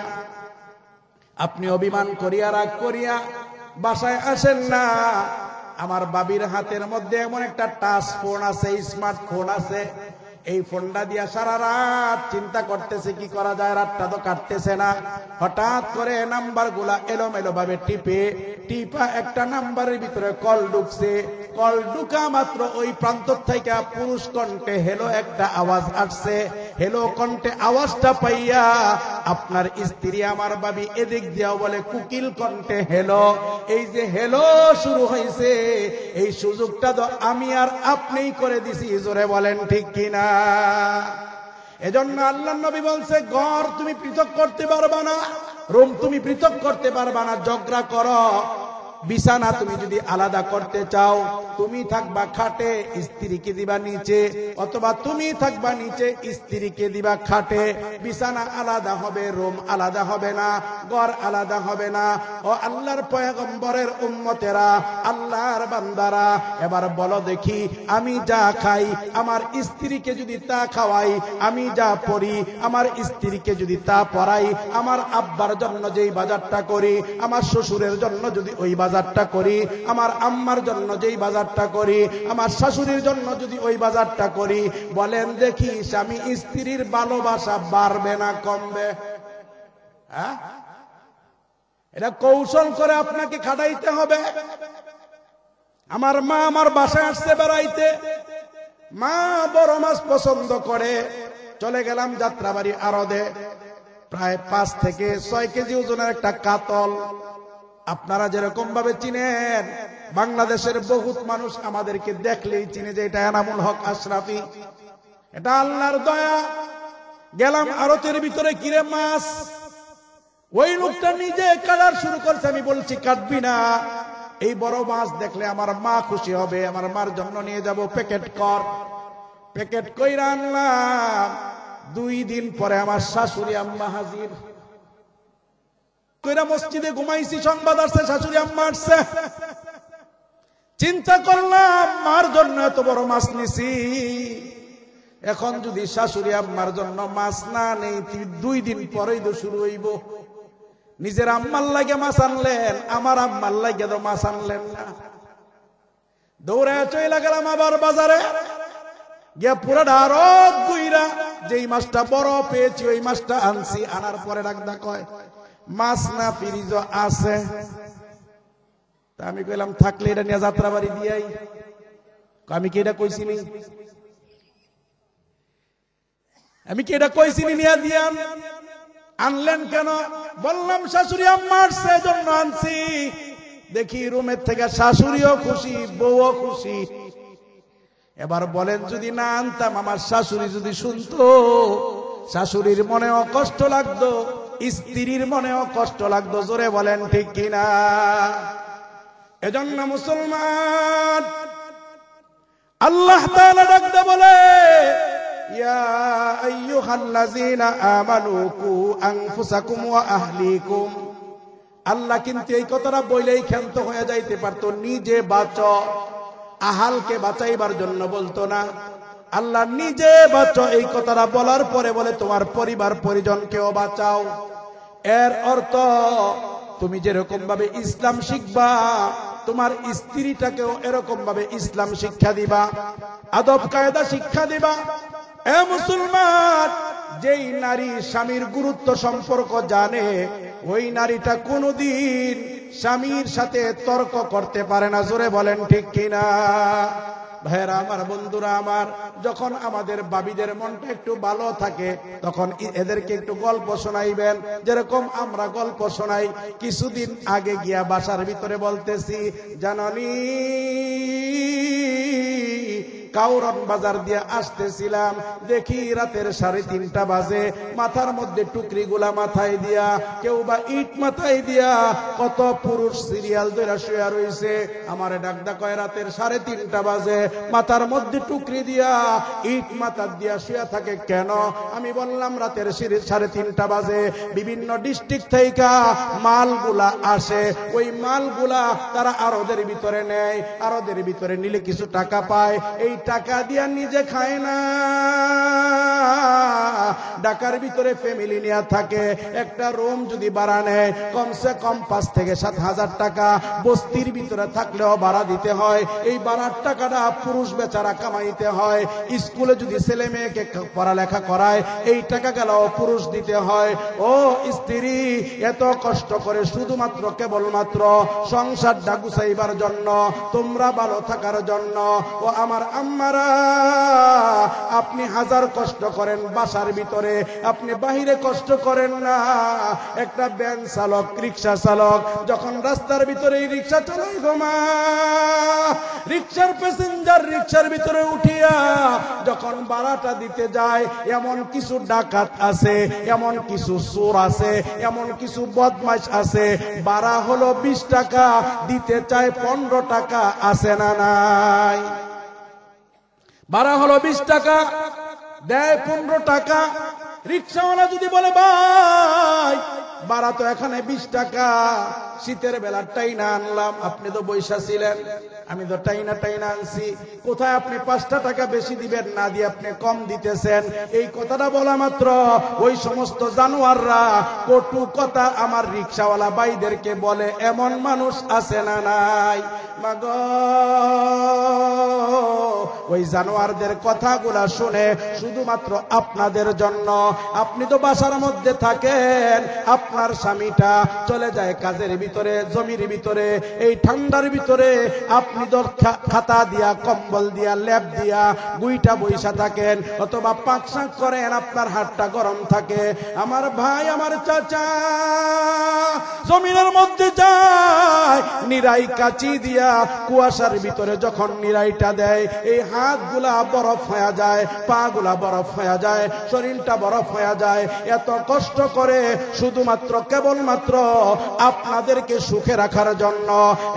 আপনি অভিমান করিয়া রাগ করিয়া বাসায় আসেন না, আমার বাবির হাতের মধ্যে এমন একটা টাচ ফোন আছে, স্মার্টফোন আছে, এই ফোনটা দিয়া সারা রাত চিন্তা করতেছে কি করা যায়, রাতটা তো কাটতেছে না। হঠাৎ করে নাম্বার গুলা এলোমেলো ভাবে টিপা একটা নাম্বারের ভিতরে কল ঢুকছে। কল ঢুকা মাত্র ওই প্রান্ত থেকে পুরুষ কণ্ঠে হেলো একটা আওয়াজ আসছে। হেলো কণ্ঠে আওয়াজটা পাইয়া আপনার স্ত্রী আমার বাবি এদিক দিয়াও বলে কুকিল কণ্ঠে হেলো। এই যে হেলো শুরু হয়েছে, এই সুযোগটা তো আমি আর আপনিই করে দিছি। জোরে বলেন ঠিক কিনা? এজন্য আল্লাহর নবী বলছে ঘর তুমি পৃথক করতে পারবা না, রুম তুমি পৃথক করতে পারবা না। ঝগড়া করো, বিছানা তুমি যদি আলাদা করতে চাও, তুমি থাকবা খাটে, স্ত্রীকে দিবা নিচে, অথবা তুমি থাকবা নিচে, স্ত্রীকে দিবা খাটে। বিছানা আলাদা হবে, রুম আলাদা হবে না, ঘর আলাদা হবে না। ও আল্লাহর পয়গম্বরের উম্মতেরা, আল্লাহর বান্দারা, এবার বলো দেখি, আমি যা খাই আমার স্ত্রীকে যদি তা খাওয়াই, আমি যা পড়ি আমার স্ত্রীকে যদি তা পড়াই, আমার আব্বার জন্য যেই বাজারটা করি, আমার শ্বশুরের জন্য যদি ওই বাজারটা করি, আমার আম্মার জন্য যেই বাজারটা করি, আমার শাশুড়ির জন্য যদি ওই বাজারটা করি, বলেন দেখি স্বামী স্ত্রীর ভালোবাসা বাড়বে না কমবে? হ্যাঁ, এটা কৌশল করে আপনাকে খাটাইতে হবে। আমার মা আমার বাসায় আসছে বেড়াইতে, মা বড় মাছ পছন্দ করে, চলে গেলাম যাত্রাবাড়ি আড়তে, প্রায় 5 থেকে 6 কেজি ওজনের একটা কাতল। আপনারা যেরকম ভাবে চিনেন, বাংলাদেশের বহুত মানুষ আমাদেরকে দেখলেই চিনে যে এটা এনামুল হক আশরাফি। এটা আল্লাহর দয়া। গেলাম আড়তের ভিতরে, কিরে মাছ, ওই লোকটা নিজে কাটার শুরু করছে। আমি বলছি কাটবি না, এই বড় মাছ দেখলে আমার মা খুশি হবে, আমার মার জন্য নিয়ে যাব, প্যাকেট কর। প্যাকেট কইরা আনলাম। 2 দিন পরে আমার শাশুড়ি আম্মা হাজির। কইরা মসজিদে ঘুমাইছি, সংবাদ আসছে শাশুড়ি আম্মা আসছে। চিন্তা করলাম মার জন্য এত বড় মাছ নিছি, এখন যদি শাশুড়ি আম্মার জন্য মাছ না নেই, 2 দিন পরেই তো শুরু হইব। নিজের আম্মার লাগে মাছ আনলেন, আমার আম্মার লাগে তো মাছ আনলেন না। দৌড়ে চলে গেলাম আবার বাজারে, গিয়া পুরো ঢারত গুইরা যেই মাছটা বড় পেয়েছি ওই মাছটা আনছি। আনার পরে ডাকদা কয় মাছ না ফ্রিজ আছে। তা আমি কইলাম থাকলে এটা নিয়ে যাত্রাবাড়ি দিয়াই। আমি কি এটা কইছিনি? আমি কি এটা কইছিনি নিয়ে দিয়ান? আনলেন কেন? বললাম শাশুড়ি আম্মা আসছে জন্য আনছি। দেখি রুমের থেকে শাশুড়িও খুশি, বউও খুশি। এবার বলেন যদি না আনতাম, আমার শাশুড়ি যদি শুনতো, শাশুড়ির মনেও কষ্ট লাগতো, স্ত্রীর মনেও কষ্ট লাগতো। জোরে বলেন ঠিক কিনা? এজন্য মুসলমান, আল্লাহ তাআলা ডাকতে বলে ইয়া আইয়ুহাল্লাযীনা আমানু কু আনফুসাকুম ওয়া আহলিকুম। আল্লাহ কিন্তু এই কথাটা বলেই ক্ষান্ত হয়ে যাইতে পারতো, নিজে বাঁচো। আহালকে বাঁচাইবার জন্য বলতো না, আল্লাহ নিজে বাঁচো এই কথাটা বলার পরে বলে তোমার পরিবার পরিজনকেও বাঁচাও। এর অর্থ তুমি যেরকম ভাবে ইসলাম শিখবা, তোমার স্ত্রীটাকেও এরকম ভাবে ইসলাম শিক্ষা দিবা, আদব কায়দা শিক্ষা দিবা। এ মুসলমান, যেই নারী স্বামীর গুরুত্ব সম্পর্ক জানে, ওই নারীটা কোনোদিন স্বামীর সাথে তর্ক করতে পারে না। জোরে বলেন ঠিক কিনা? ভাইরা আমার, বন্ধুরা আমার, যখন আমাদের বাবিদের মনটা একটু ভালো থাকে, তখন এদেরকে একটু গল্প শোনাইবেন, যেরকম আমরা গল্প শোনাই। কিছুদিন আগে গিয়া বাসার ভিতরে বলতেছি, জাননি কাউরন বাজার দিয়ে আসতেছিলাম, দেখি রাতের 3:30 বাজে, মাথার মধ্যে টুকরি গুলা মাথায় দিয়া, কেউ বা ইট মাথায় দিয়া, কত পুরুষ সিরিয়াল ধরে শুয়ে রয়েছে। আমারে ডাকদা কয় রাতের 3:30 বাজে মাথার মধ্যে টুকরি দিয়া, ইট মাথা দিয়া শুয়ে থাকে কেন? আমি বললাম রাতের 3:30 বাজে বিভিন্ন ডিস্ট্রিক্ট থেকে মালগুলা আসে, ওই মালগুলা তারা আড়তের ভিতরে নেয়, আড়তের ভিতরে নিলে কিছু টাকা পায়, এই টাকা দিয়া নিজে খায় না, ঢাকার ভিতরে ফ্যামিলি নিয়ে থাকে। একটা রুম যদি ভাড়া নেয় কমসে কম 5 থেকে 7 হাজার টাকা, বস্তির ভিতরে থাকলেও ভাড়া দিতে হয়। এই ভাড়ার টাকাটা পুরুষ বেচারা কামাইতে হয়। স্কুলে যদি ছেলে মেয়েকে পড়ালেখা করায়, এই টাকা গেলেও পুরুষ দিতে হয়। ও স্ত্রী, এত কষ্ট করে শুধুমাত্র কেবলমাত্র সংসারটা গুছাইবার জন্য, তোমরা ভালো থাকার জন্য। ও আমার আম্মারা, আপনি হাজার কষ্ট করেন বাসার ভিতরে, আপনি বাহিরে কষ্ট করেন না। একটা ভ্যান চালক, রিক্সা চালক যখন রাস্তার ভিতরে রিক্সা চালায় গো মা, রিকশার প্যাসেঞ্জার রিকশার ভিতরে উঠিয়া যখন ভাড়াটা দিতে যায়, এমন কিছু ডাকাত আছে, এমন কিছু চোর আছে, এমন কিছু বদমাশ আছে, ভাড়া হলো 20 টাকা, দিতে চায় 15 টাকা, আছে না নাই? ভাড়া হলো 20 টাকা, দেয় 15 টাকা। রিকশাওয়ালা যদি বলে ভাই ভাড়া তো এখানে 20 টাকা, শীতের বেলা টাইনা আনলাম, আপনি তো বৈশা ছিলেন, আমি তো টাইনা আনছি, কোথায় আপনি 5 টাকা বেশি দিবেন, না দিয়ে আপনি কম দিতেছেন। এই কথাটা বলা মাত্র ওই সমস্ত জানোয়াররা কটু কথা আমার রিকশাওয়ালা ভাইদেরকে বলে। এমন মানুষ আছে না নাই? মাগো, ওই জানোয়ারদের কথাগুলা শুনে শুধুমাত্র আপনাদের জন্য। আপনি তো বাসার মধ্যে থাকেন, আপনার স্বামীটা চলে যায় কাজের ভিতরে, জমির ভিতরে, এই ঠান্ডার ভিতরে আপনি তো খাতা দিয়া, কম্বল দিয়া, লেপ দিয়া গুইটা বইসা থাকেন, অথবা পাকশাক করেন, আপনার হাতটা গরম থাকে। আমার ভাই, আমার চাচা জমিনের মধ্যে যায়, নিরাই কাচি দিয়া কুয়াশার ভিতরে যখন নিরাইটা দেয়, এই হাতগুলা বরফ হয়ে যায়, পা গুলা বরফ হয়ে যায়, শরীরটা বরফ হয়ে যায়। এত কষ্ট করে শুধুমাত্র কেবলমাত্র আপনাদেরকে সুখে রাখার জন্য।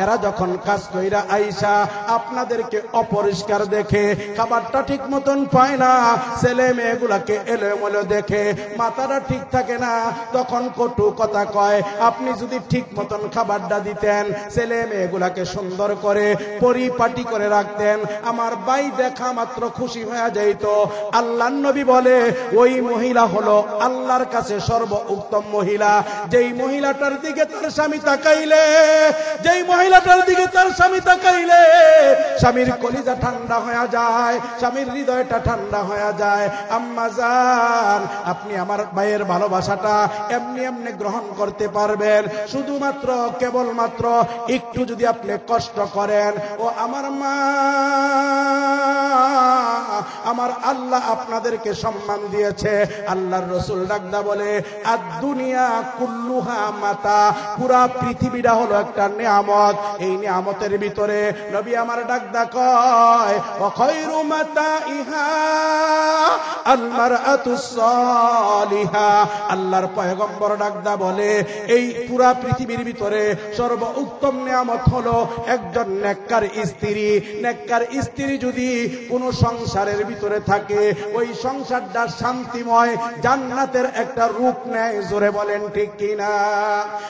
এরা যখন কাজ কইরা আইসা আপনাদেরকে অপরিষ্কার দেখে, খাবারটা ঠিক মতন পায় না, ছেলে মেয়েগুলাকে এলোমেলো দেখে, মাথাটা ঠিক থাকে না, তখন কটু কথা কয়। আপনি যদি ঠিক মতন খাবারটা দিতেন, ছেলে মেয়েগুলাকে সুন্দর করে পরিপাটি করে রাখতেন, আমার ভাই দেখা মাত্র খুশি হয়ে যাইত। আল্লাহর নবী বলে ওই মহিলা হলো আল্লাহর কাছে সর্বোত্তম মহিলা। যেই মহিলাটার দিকে তার স্বামী তাকাইলে, যেই মহিলাটার দিকে তার স্বামী তাকাইলে স্বামীর কলিজা ঠান্ডা হয়ে যায়, স্বামীর হৃদয়টা ঠান্ডা হয়ে যায়। আম্মা জান, আপনি আমার ভাইয়ের ভালোবাসাটা এমনি এমনি গ্রহণ করতে পারবেন শুধুমাত্র কেবলমাত্র একটু যদি আপনি কষ্ট করেন। ও আমার মা, আমার আল্লাহ আপনাদেরকে সম্মান দিয়েছে। আল্লাহর রাসূল ডাকদা বলে আদ-দুনিয়া কুল্লুহা মাতা, পুরা পৃথিবীটা হলো একটা নিয়ামত। এই নিয়ামতের ভিতরে নবী আমার ডাকদা কয় ওয়া খায়রু মাতাইহা আল মারআতুস সালিহা। আল্লাহর পয়গম্বর ডাকদা বলে এই পুরা পৃথিবীর ভিতরে সর্বোত্তম নিয়ামত হলো একজন নেককার স্ত্রী। নেককার স্ত্রী যদি কোনো সংসারের ভিতরে থাকে, ওই সংসারটা শান্তিময়, জান্নাতের একটা রূপ নেয়। জোরে বলেন ঠিক কিনা?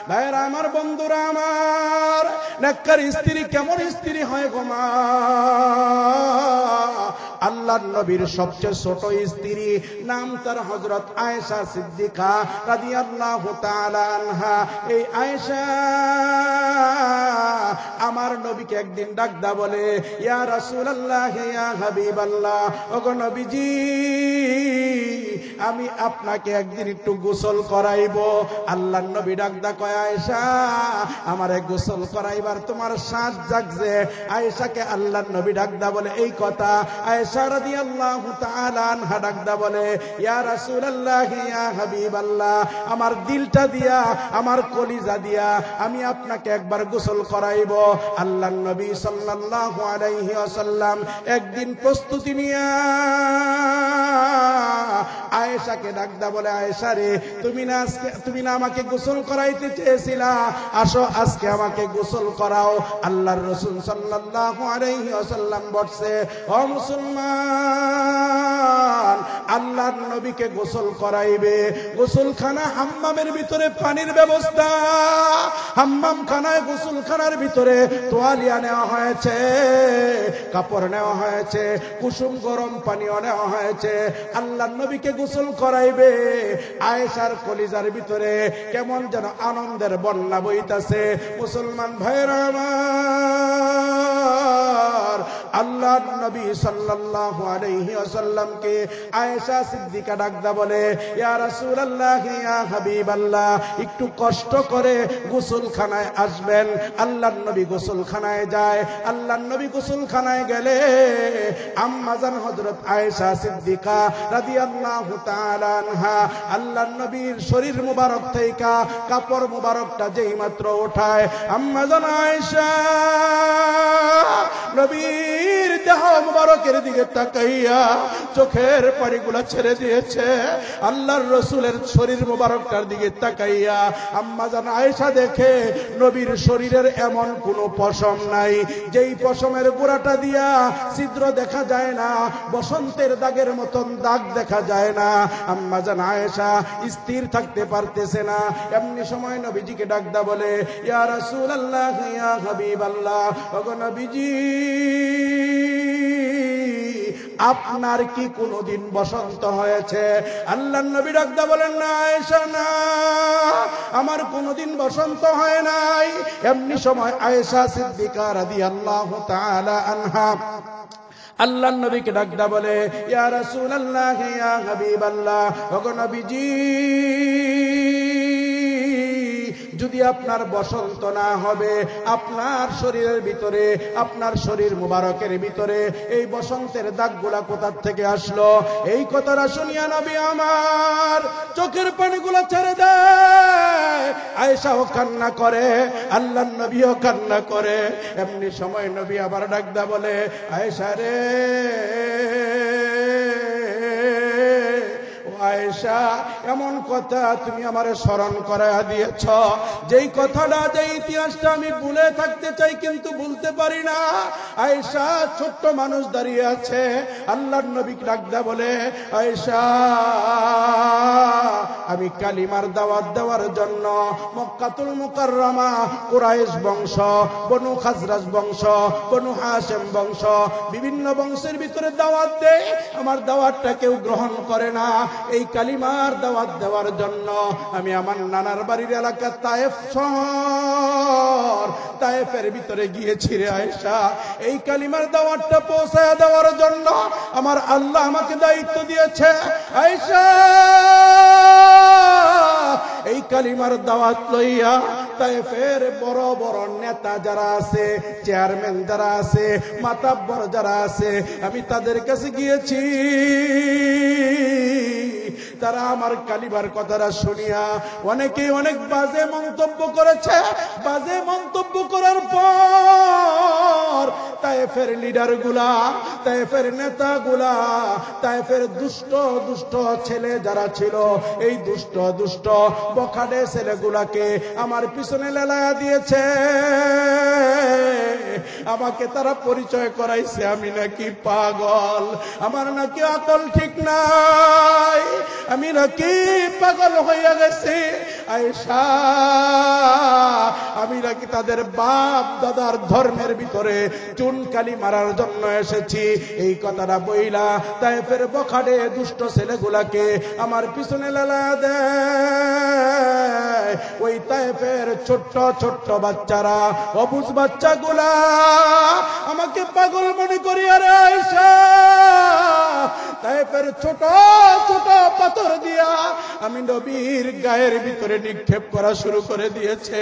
ভাইরা আমার, বন্ধুরা আমার, নেককার স্ত্রী কেমন স্ত্রী হয় গো মা? আল্লাহর নবীর সবচেয়ে ছোট স্ত্রী, নাম তার হযরত আয়েশা সিদ্দিকা রাদিয়াল্লাহু তাআলা আনহা। এই আয়েশা আমার নবীকে একদিন ডাকদা বলে ইয়া রাসূলুল্লাহ, ইয়া হাবিবাল্লাহ, ওগো নবীজি, আমি আপনাকে একদিন একটু গোসল করাইব। আল্লাহর নবী ডাকদা কয় আয়েশা, আমারে গোসল করাইবার তোমার সাজ জাগছে। আয়েশাকে আল্লাহর নবী ডাকদা বলে এই কথা। আয়েশা রাদিয়াল্লাহু তাআলা আনহা ডাকদা বলে ইয়া রাসূলুল্লাহ, ইয়া হাবিবাল্লাহ, আমার দিলটা দিয়া, আমার কলিজা দিয়া আমি আপনাকে একবার গোসল করাইব। আল্লাহর নবী সাল্লাল্লাহু আলাইহি ওয়াসাল্লাম একদিন প্রস্তুতি নিয়া আয়েশাকে ডাকদা বলে আয়েশা রে, তুমি না আমাকে গোসল করাইতে চেয়েছিলা, আসো আজকে আমাকে গোসল করাও। আল্লাহর রাসূল সাল্লাল্লাহু আলাইহি ওয়াসাল্লাম বলছে ও মুসলমান, আল্লাহর নবীকে গোসল করাইবে। গোসলখানা হাম্মামের ভিতরে পানির ব্যবস্থা, হাম্মাম খানায় গোসলখানার ভিতরে তোয়ালিয়া নেওয়া হয়েছে, কাপড় নেওয়া হয়েছে, কুসুম গরম পানিও নেওয়া হয়েছে। আল্লাহর নবীকে গোসল করাইবে। আয়েশার কলিজার ভিতরে কেমন যেন আনন্দের বন্যা বইতাছে। মুসলমান ভাইরা আমার, আল্লাহর নবী সাল্লাল্লাহু আলাইহি ওয়াসাল্লামকে আয়েশা সিদ্দিকা ডাকদা বলে, ইয়া রাসূলুল্লাহ ইয়া হাবিবাল্লাহ, একটু কষ্ট করে গোসলখানায় আসবেন। আল্লাহর নবী গোসলখানায় যায়। আল্লাহর নবী গোসলখানায় গেলে আম্মাজান হযরত আয়েশা সিদ্দিকা রাদিয়াল্লাহু তাআলা আনহা আল্লাহর নবীর শরীর মুবারক থেকে কাপড় মুবারকটা যেই মাত্র ওঠায়, আম্মাজান আয়েশা নবীর দেহ মুবারকের দিকে তাকাইয়া চোখের পানিগুলো ছেড়ে দিয়েছে। আল্লাহর রাসূলের শরীর মুবারকটার দিকে তাকাইয়া আম্মাজান আয়েশা দেখে নবীর শরীরের এমন কোনো পশম নাই যেই পশমের গোড়াটা দিয়া ছিদ্র দেখা যায় না, বসন্তের দাগের মতন দাগ দেখা যায় না। আম্মাজান আয়েশা স্থির থাকতে পারতেছে না। এমনি সময় নবীজিকে ডাকদা বলে, ইয়া রাসূলুল্লাহ ইয়া হাবিবাল্লাহ, ওগো নবীজি, আপনার কি কোনদিন বসন্ত হয়েছে? আল্লাহর নবী ডাকদা বলেন, না আয়েশা, না, আমার কোনদিন বসন্ত হয় নাই। এমনি সময় আয়েশা সিদ্দিকা রাদিয়াল্লাহু তাআলা আনহা আল্লাহর নবীকে ডাকদা বলে, ইয়া রাসূলুল্লাহ ইয়া হাবিবাল্লাহ, ওগো নবীজি, যদি আপনার বসন্ত না হবে, আপনার শরীরের ভিতরে, আপনার শরীর মুবারকের ভিতরে এই বসন্তের দাগগুলা কোথা থেকে আসলো? এই কথাটা শুনিয়া নবী আমার চোখের পানিগুলো ছেড়ে দেয়। আয়েশাও কান্না করে, আল্লাহর নবীও কান্না করে। এমনি সময় নবী আবার ডাকদা বলে, আয়েশা রে, আয়েশা, এমন কথা তুমি আমারে স্মরণ করায়া দিয়েছ, যেই কথাটা, যেই ইতিহাসটা আমি ভুলে থাকতে চাই কিন্তু ভুলতে পারি না। আয়েশা ছোট্ট মানুষ দাঁড়িয়ে আছে। আল্লাহর নবী ডাকদা বলে, আয়েশা, আমি কালিমার দাওয়াত দেওয়ার জন্য মক্কাতুল মুকাররমা কুরাইশ বংশ, বনু খাজরাজ বংশ, বনু হাশেম বংশ, বিভিন্ন বংশের ভিতরে দাওয়াত দেয়। আমার দাওয়াতটা কেউ গ্রহণ করে না। এই কালিমার দাওয়াত দেওয়ার জন্য আমি আমার নানার বাড়ির এলাকা তায়েফ শহর, তায়েফের ভিতরে গিয়েছি রে আয়েশা। এই কালিমার দাওয়াতটা পৌঁছায়া দেওয়ার জন্য আমার আল্লাহ আমাকে দায়িত্ব দিয়েছে। আয়েশা, এই কালিমার দাওয়াত লইয়া তায়েফের বড় বড় নেতা যারা আছে, চেয়ারম্যান যারা আছে, মাতাব্বর যারা আছে, আমি তাদের কাছে গিয়েছি। তারা আমার কালিমার কথাটা শুনিয়া অনেকেই অনেক বাজে মন্তব্য করেছে। বাজে মন্তব্য করার পর তায়েফের লিডার গুলা, তায়েফের নেতা গুলা, তায়েফের দুষ্ট দুষ্ট ছেলে যারা ছিল, এই দুষ্ট দুষ্ট বখাটে ছেলেগুলাকে আমার পিছনে লেলায়া দিয়েছে। আমাকে তারা পরিচয় করাইছে আমি নাকি পাগল, আমার নাকি আকল ঠিক নাই, আমি নাকি পাগল হইয়া গেছি। আয়েশা, আমি নাকি তাদের বাপ দাদার ধর্মের ভিতরে চুনকালি মারার জন্য এসেছি। এই কথাটা বইলা তায়েফের বখাটে দুষ্ট ছেলেগুলাকে আমার পিছনে লেলা দেয়। ওই তায়েফের ছোট্ট ছোট্ট বাচ্চারা, অবুঝ বাচ্চাগুলা আমাকে পাগল মনে করিয়া রে আয়েশা তায়েফের ছোট ছোট পাথর দিয়া আমি নবীর গায়ের ভিতরে নিক্ষেপ করা শুরু করে দিয়েছে।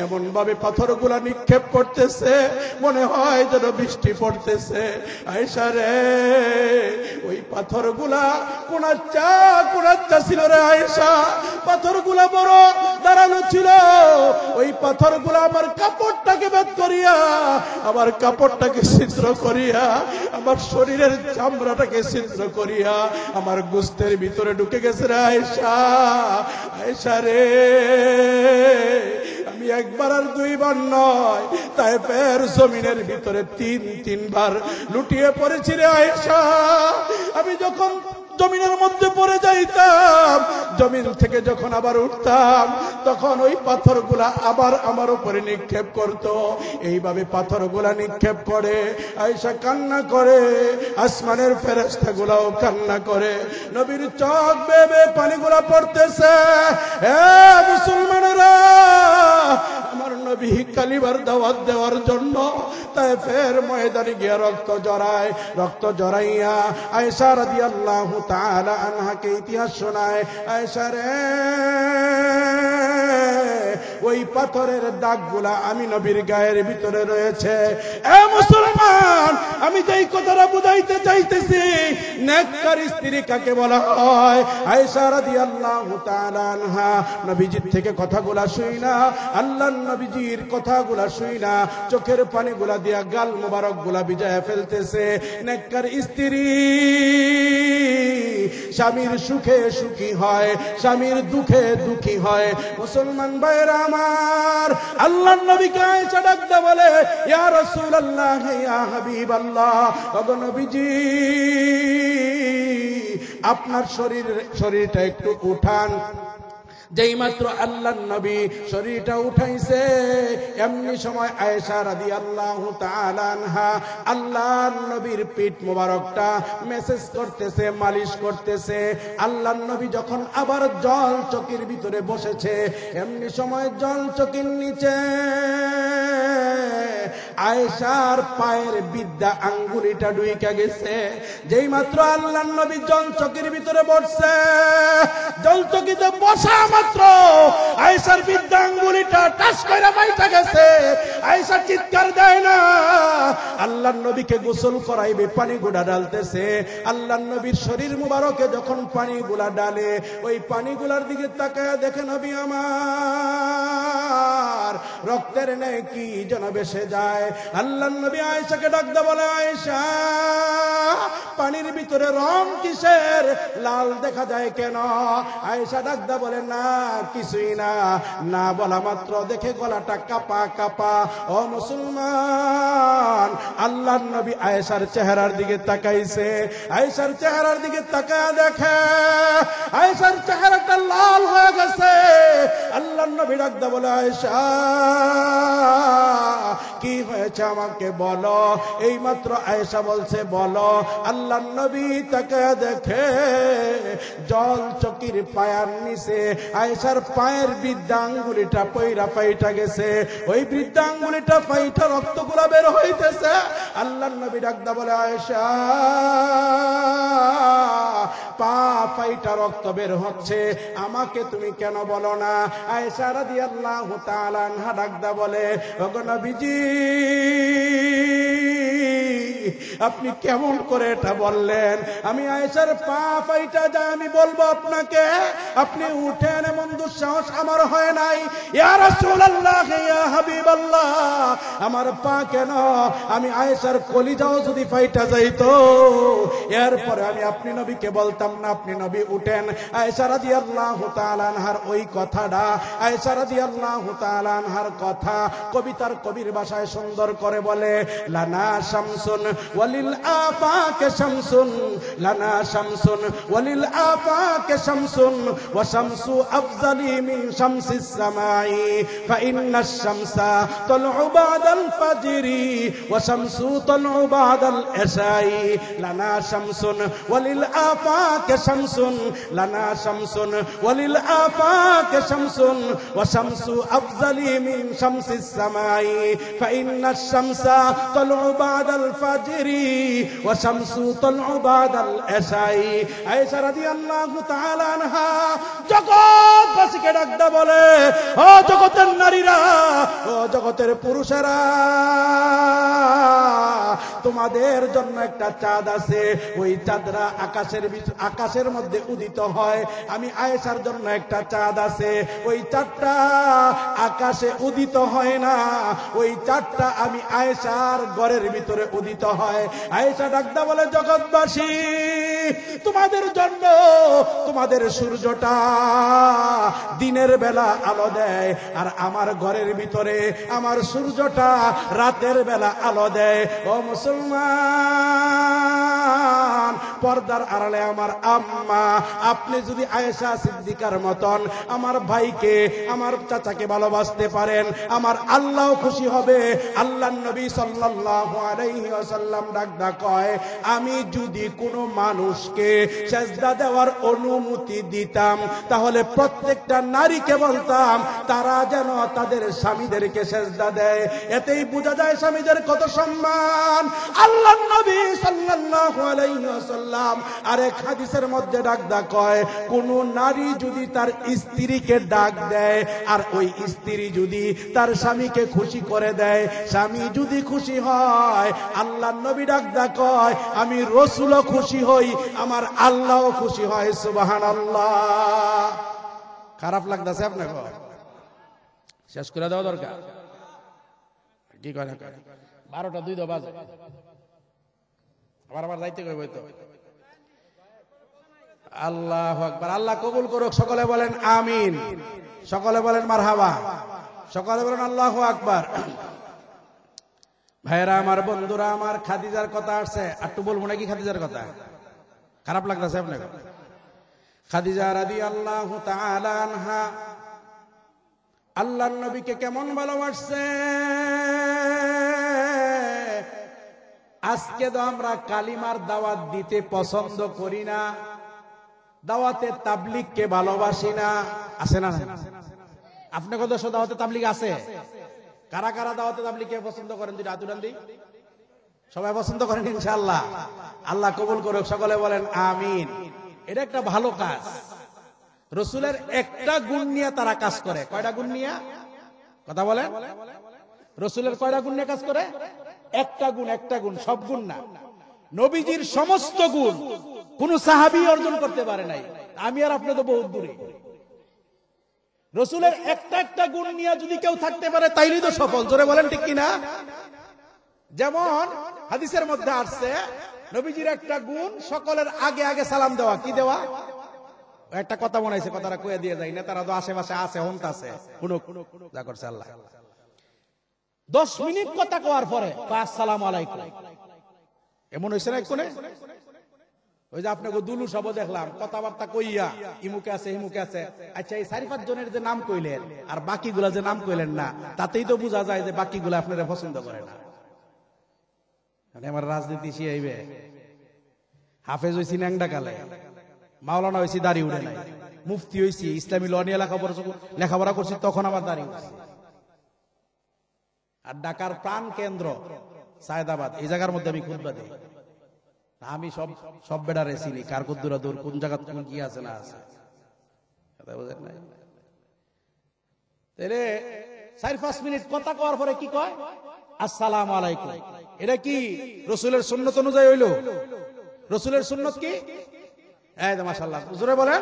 এমন ভাবে পাথরগুলা নিক্ষেপ করতেছে মনে হয় যেন বৃষ্টি পড়তেছে। আয়েশা রে, ওই পাথরগুলা কোনাচ্চা ছিল রে আয়েশা, পাথরগুলা বড় দাঁড়ানো ছিল। ওই পাথরগুলা আমার কাপড়টাকে বেদ করিয়া, আমার কাপড়টাকে ছিদ্র করিয়া, আমার শরীরের চামড়াটাকে ছিদ্র করিয়া আমার গোস্তের ভিতরে ঢুকে গেছে রে আয়েশা। আয়েশা রে, আমি একবার আর দুইবার নয়, তায়েফের জমিনের ভিতরে তিনবার লুটিয়ে পড়েছি রে আয়েশা। আমি যখন জমিনের মধ্যে পড়ে যাইতাম, জমিন থেকে যখন আবার উঠতাম, তখন ওই পাথরগুলা আবার আমার উপরে নিক্ষেপ করত। এইভাবে পাথরগুলা নিক্ষেপ করে আয়েশা কান্না করে, আসমানের ফেরেশতাগুলাও কান্না করে, নবীর চোখ বেয়ে বেয়ে পানিগুলা পড়তেছে। হে মুসলমানেরা, আমার নবী কালিমার দাওয়াত দেওয়ার জন্য তায়েফের ময়দানে গিয়ে রক্ত জড়াইয়া আয়েশা রাদিয়াল্লাহু তাআলা আনহাকে ইতিহাস শোনায়। আয়েশা রে, ওই পাথরের দাগগুলা আমি নবীর গায়ের ভিতরে রয়েছে। এ মুসলমান, আমি যেই কথাটা বুঝাইতে চাইতেছি, নেককার স্ত্রী কাকে বলা হয়? আয়েশা রাদিয়াল্লাহু তাআলা আনহা নবীজির থেকে কথাগুলা শুইনা, আল্লাহর নবীজির কথাগুলা শুইনা চোখের পানিগুলা দিয়া গাল মোবারক গুলা ভিজায় ফেলতেছে। নেককার স্ত্রী স্বামীর সুখে সুখী হয়, স্বামীর দুঃখে দুঃখী হয়। মুসলমান ভাইরা আমার, আল্লাহর নবীকে আয়েশা ডাকতে বলে, ইয়া রাসূলুল্লাহ, ইয়া হাবিবাল্লাহ, ওগো নবীজি, আপনার শরীরটা একটু উঠান। যেই মাত্র আল্লাহর নবী শরীরটা উঠাইছে, এমনি সময় আয়েশা রাদিয়াল্লাহু তাআলা আনহা আল্লাহর নবীর পিঠ মোবারকটা মেসেজ করতেছে, মালিশ করতেছে। আল্লাহর নবী যখন আবার জল চকির ভিতরে বসেছে, এমনি সময় জল চকির নিচে আয়েশার পায়ের বিদ্যা আঙ্গুলিটা ডুইকা গেছে। যেই মাত্র আল্লাহর নবী জল চকির ভিতরে বসছে, জল চকিতে বসা মাত্র আয়েশার বিদ্যা আঙ্গুলিটা টাচ কইরা বাইটা গেছে। আয়েশা চিৎকার দেয় না, আল্লাহর নবীকে গোসল করাইবে, পানিগুলা ডালতেছে। আল্লাহর নবীর শরীর মুবারকে যখন পানিগুলা ডালে, ওই পানিগুলার দিকে তাকায় দেখে নবী আমার রক্তের ন্যায় কি যেন ভেসে যায়। আল্লাহর নবী আয়েশাকে ডাকতে বলে, আয়েশা, পানির ভিতরে রং কিসের, লাল দেখা যায় কেন? আয়েশা ডাকতে বলে, না কিছুই না। না বলা মাত্র দেখে গলাটা কাপা কাপা। ও মুসলমান, আল্লাহর নবী আয়েশার চেহারার দিকে তাকাইছে। আয়েশার চেহারার দিকে তাকায় দেখে আয়েশার চেহারাটা লাল হয়ে গেছে। আল্লাহর নবী ডাকতে বলে, আয়েশা, কি হয়েছে আমাকে বলো। এই মাত্র আয়েশা বলছে, বলো। আল্লাহর নবী তাকে দেখে জল চকির পায়ের নিচে আয়েশার পায়ের বৃদ্ধা আঙ্গুলিটা পয়রা ফাইটা গেছে। ওই বৃদ্ধা আঙ্গুলিটা ফাইটা রক্তগুলা বের হইতেছে। আল্লাহর নবী ডাকদা বলে, আয়েশা, পা ফাইটা রক্ত বের হচ্ছে, আমাকে তুমি কেন বলো না? আয়েশা রাদিয়াল্লাহু তাআলা আনহা ডাকদা বলে, ওগো নবীজি, আপনি কেমন করে এটা বললেন? আমি আয়েশার পা ফাইটা যা আমি বলবো আপনাকে, আপনি উঠেন এমন দুঃসাহস আমার হয় নাই। ইয়া রাসূলুল্লাহ, ইয়া হাবিবাল্লাহ, আমার পা কেন, আমি আয়েশার কলিজাও যদি ফাইটা যাইতো, এরপরে আমি আপনি নবীকে বলতাম না আপনি নবী উঠেন। আয়েশা রাদিয়াল্লাহু তাআলা আনহার ওই কথাটা, আয়েশা রাদিয়াল্লাহু তাআলা আনহার কথা কবিতার কবির ভাষায় সুন্দর করে বলে, লানা শামসুন ওয়ালিল আফাকে শামসুন, লানা শামসুন ওয়ালিল আফাকে শামসুন, ওয়া শামসু আফজালি মিন শামসিস সামাই, ফা ইন্নাশ শামসা তালউ বাদাল ফাজরি, ওয়া শামসু তালউ বাদাল ইশাই, লানা শামসুন ওয়ালিল আফাকে শামসুন, লানা শামসুন ওয়ালিল আফাকে শামসুন, ওয়া শামসু আফজালি মিন শামসিস সামাই, ফা ইন্নাশ শামসা তালউ বাদাল ফাজরি, ওয়া শামসু তালউ বাদাল ইশাই। আয়েশা রাদিয়াল্লাহু তাআলা আনহা জগৎবাসীকে ডাকদা বলে, ও জগতের নারীরা, ও জগতের পুরুষেরা, তোমাদের জন্য একটা চাঁদ আছে। ওই চাঁদরা আকাশের মধ্যে উদিত হয়। আমি আয়েশার জন্য একটা চাঁদ আছে, ওই চাঁদটা আকাশে উদিত হয় না, ওই চাঁদটা আমি আয়েশার ঘরের ভিতরে উদিত হয়। আয়েশা ডাকদা বলে, জগৎবাসী, তোমাদের জন্য তোমাদের সূর্যটা দিনের বেলা আলো দেয়, আর আমার ঘরের ভিতরে আমার সূর্যটা রাতের বেলা আলো দেয়। ও মুসলমান, পর্দার আড়ালে আমার আম্মা, আপনি যদি আয়েশা সিদ্দিকার মতন আমার ভাইকে, আমার চাচাকে ভালোবাসতে পারেন, আমার আল্লাহ খুশি হবে। আল্লাহর নবী সাল্লাল্লাহু আলাইহি ওয়াসাল্লাম ডাক কয়, আমি যদি কোনো মানুষকে সেজদা দেওয়ার অনুমতি দিতাম, তাহলে প্রত্যেকটা নারীকে বলতাম তারা যেন তাদের স্বামীদেরকে সেজদা দেয়। এতেই বোঝা যায় স্বামীদের কত সম্মান। আল্লাহর নবী সাল্লাল্লাহু আলাইহি ওয়াসাল্লাম আরেক হাদিসের মধ্যে ডাক কয়, কোন নারী যদি তার স্ত্রীকে ডাক দেয় আর ওই স্ত্রী যদি তার স্বামীকে খুশি করে দেয়, স্বামী যদি খুশি হয়, আল্লাহর নবী ডাক কয়, আমি রাসূলও খুশি হই, আমার আল্লাহও খুশি হয়। সুবহানাল্লাহ। খারাপ লাগতেছে আপনাকে? শেষ করে দেওয়া দরকার। কি করে 12টা 2 বাজে, আবার যাইতে কইব তো। আল্লাহু আকবার। আল্লাহ কবুল করুক। সকলে বলেন আমিন, সকলে বলেন মারহাবা, সকলে বলেন আল্লাহু আকবার। ভাইরা আমার, বন্ধুরা আমার, খাদিজার কথা আসছে, একটু বলবো নাকি খাদিজার কথা? খারাপ লাগতেছে আপনাকে? খাদিজা রাদিয়াল্লাহু তাআলা আনহা আল্লাহর নবীকে কেমন ভালোবাসছে। আজকে তো আমরা কালিমার দাওয়াত দিতে পছন্দ করি না, দাওয়াতে তাবলীগকে ভালোবাসি না, আছে না? আপনি কত দাওয়াতে তাবলীগ আছে? কারা কারা দাওয়াতে তাবলীগকে পছন্দ করেন? দুইটা হাত উঠান দিই। সবাই পছন্দ করেন ইনশাআল্লাহ। আল্লাহ কবুল করুক। সকলে বলেন আমিন। এটা একটা ভালো কাজ। রাসূলের একটা গুণ নিয়ে তারা কাজ করে। কয়টা গুণ নিয়ে? কথা বলেন। রাসূলের কয়টা গুণ নিয়ে কাজ করে? একটা গুণ, একটা গুণ, সব গুণ না। নবীজির সমস্ত গুণ কোন সাহাবী অর্জন করতে পারে নাই। আমি আর আপনি তো বহুত দূরে। রাসূলের একটা একটা গুণ নিয়ে যদি কেউ থাকতে পারে তাইলেই তো সফল। জোরে বলেন ঠিক কিনা? যেমন হাদিসের মধ্যে আসছে, নবীজির একটা গুণ সকলের আগে আগে সালাম দেওয়া। কি দেওয়া? একটা কথা বানাইছে, কথাটা কয়ে দিয়ে যাই না, তারা তো আশেপাশে আছে, হন্তা আছে, যা করছে আল্লাহ। 10 মিনিট কথা কওয়ার পরে আসসালামু আলাইকুম, এমন হয়েছে না কোনে? ওই যে আপনাকে দুলু সব দেখলাম কথাবার্তা কইয়া ইমুকে আছে ইমুকে আছে। আচ্ছা, এই 4-5 জনের যে নাম কইলেন আর বাকিগুলা যে নাম কইলেন না, তাতেই তো বোঝা যায় যে বাকিগুলা আপনারা পছন্দ করে না। মানে আমার রাজনীতি শিয়াইবে। হাফেজ হইছি ন্যাংডা কালে, মাওলানা হইছি দাড়ি উড়ে নাই, মুফতি হইছি, ইসলামী ল নিয়ে লেখাপড়া করছি, তখন আমার দাড়ি উঠছে। আর ঢাকার প্রাণ কেন্দ্র সায়েদাবাদ, এই জায়গার মধ্যে আমি খুতবা দিই। আমি সব বেড়ারে চিনি, কার কদ্দুরা দূর, কোন জায়গা কোন কি আছে না আছে, বুঝেন না? 4-5 মিনিট কথা কওয়ার পরে কি কয়? আসসালামু আলাইকুম। এটা কি রাসূলের সুন্নাত অনুযায়ী হইল? রাসূলের সুন্নাত কি? এই যে মাশাআল্লাহ, হুজুরে বলেন,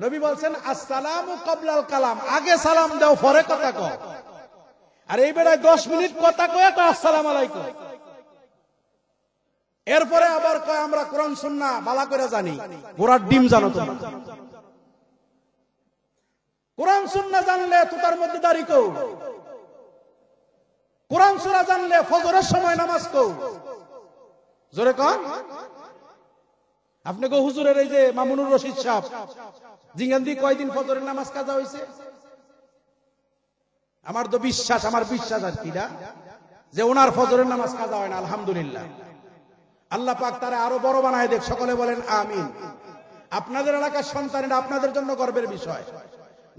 নবী বলছেন আসসালামু ক্বাবলাল কালাম, আগে সালাম দাও পরে কথা কও। আর এই বেলায় 10 মিনিট কথা কয় তো আসসালামু আলাইকুম। এরপরে আবার কয় আমরা কোরআন সুন্নাহ ভালো করে জানি। ঘোড়ার ডিম জানো তোমরা? কোরআন সুন্নাহ জানলে তো তার মধ্যে দাঁড়ি কও, কোরআন সূরা জানলে ফজরের সময় নামাজ কও। জোরে কোন? আপনি কো হুজুরের এই যে মামুনুর রশিদ সাহেব জিঙ্গান্দি কয়দিন ফজরের নামাজ কাজা হইছে? আমার তো বিশ্বাস, আমার বিশ্বাস আর কিনা যে ওনার ফজরের নামাজ কাজা হয় না। আলহামদুলিল্লাহ, আল্লাহ পাক তারা আরো বড় বানায় দেখ। সকলে বলেন আমিন। আপনাদের এলাকার সন্তানেরা আপনাদের জন্য গর্বের বিষয়।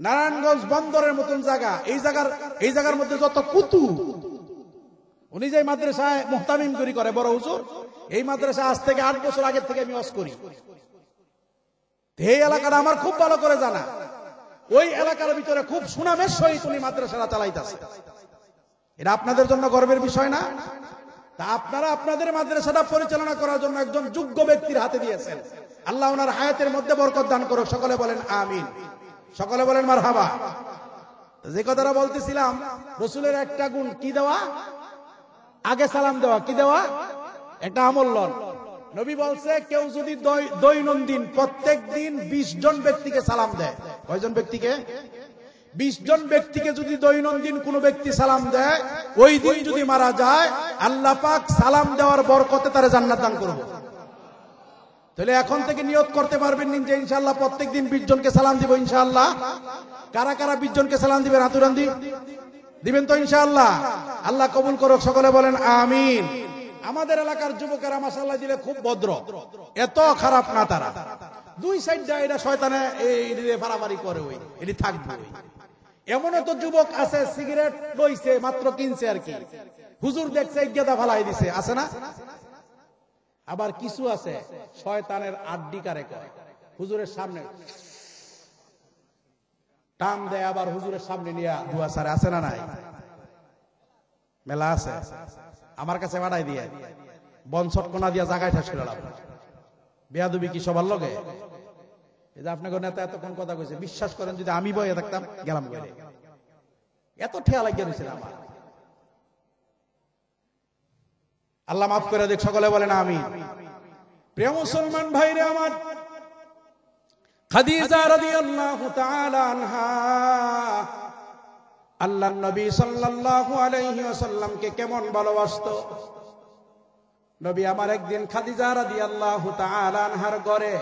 নারায়ণগঞ্জ বন্দরের মতন জায়গা, এই জায়গার মধ্যে যত কুতু, উনি যে মাদ্রাসায় মুহতামিমগিরি করে বড় হুজুর, এই মাদ্রাসা আজ থেকে 8 বছর আগে থেকে আমি ওয়াজ করি। এই এলাকাটা আমার খুব ভালো করে জানা। ওই এলাকার ভিতরে খুব সুনামের সহিত উনি মাদ্রাসাটা চালাইতেছে। এটা আপনাদের জন্য গর্বের বিষয় না? তা আপনারা আপনাদের মাদ্রাসাটা পরিচালনা করার জন্য একজন যোগ্য ব্যক্তির হাতে দিয়েছেন। আল্লাহ ওনার হায়াতের মধ্যে বরকত দান করুক। সকলে বলেন আমিন, সকলে বলেন মারহাবা। যে কথাটা বলতেছিলাম, রাসূলের একটা গুণ কি দেওয়া? আগে সালাম দেওয়া। কি দেওয়া? এটা আমল লন। নবী বলছে কেউ যদি দৈনন্দিন প্রত্যেক দিন 20 জন ব্যক্তিকে সালাম দেয়, কয়জন ব্যক্তিকে? 20 জন ব্যক্তিকে যদি দৈনন্দিন কোন ব্যক্তি সালাম দেয়, ওই দিন যদি মারা যায়, আল্লাহ পাক সালাম দেওয়ার বরকতে তারে জান্নাত দান করবে। তাহলে এখন থেকে নিয়ত করতে পারবেন যে ইনশাআল্লাহ প্রত্যেকদিন 20 জনকে সালাম দিব ইনশাআল্লাহ। কারা কারা 20 জনকে সালাম দিবেন? হাতুরান্দি দিবেন তো ইনশাআল্লাহ। আল্লাহ কবুল করুক, সকলে বলেন আমিন। আমাদের এলাকার যুবকেরা মাশাআল্লাহ দিলে খুব ভদ্র, এত খারাপ না তারা। দুই সাইড যায় এটা শয়তানে এই বাড়াবাড়ি করে, ওই এটি থাকবে। এমনও তো যুবক আছে সিগারেট লইছে মাত্র কিনছে আর কি, হুজুর দেখছে গেদা ফালাই দিছে, আছে না? আবার কিছু আছে শয়তানের আড্ডি কারে কয়, হুজুরের সামনে টান দেয়, আবার হুজুরের সামনে নিয়ে দুয়া সারে, আছে না নাই? মেলা আছে। আমার কাছে বাড়াই দিয়ে বনছট কোনা দিয়া জায়গায় ঠাস করে লাভ। বেয়াদবি কি সবার লগে? এই যে আপনাকে নেতা এতক্ষণ কথা কইছে, বিশ্বাস করেন যদি আমি বয়ে থাকতাম গেলাম বলে, এত ঠেয়া লাগিয়ে দিয়েছিল আমার। আল্লাহ মাফ করে দেখ, সকলে বলেন আমিন। প্রিয় মুসলমান ভাইরে আমার, খাদিজা রাদিয়াল্লাহু তাআলা আনহা আল্লাহর নবী সাল্লাল্লাহু আলাইহি ওয়াসাল্লামকে কেমন ভালোবাসতো। নবী আমার একদিন খাদিজা রাদিয়াল্লাহু তাআলা আনহার ঘরে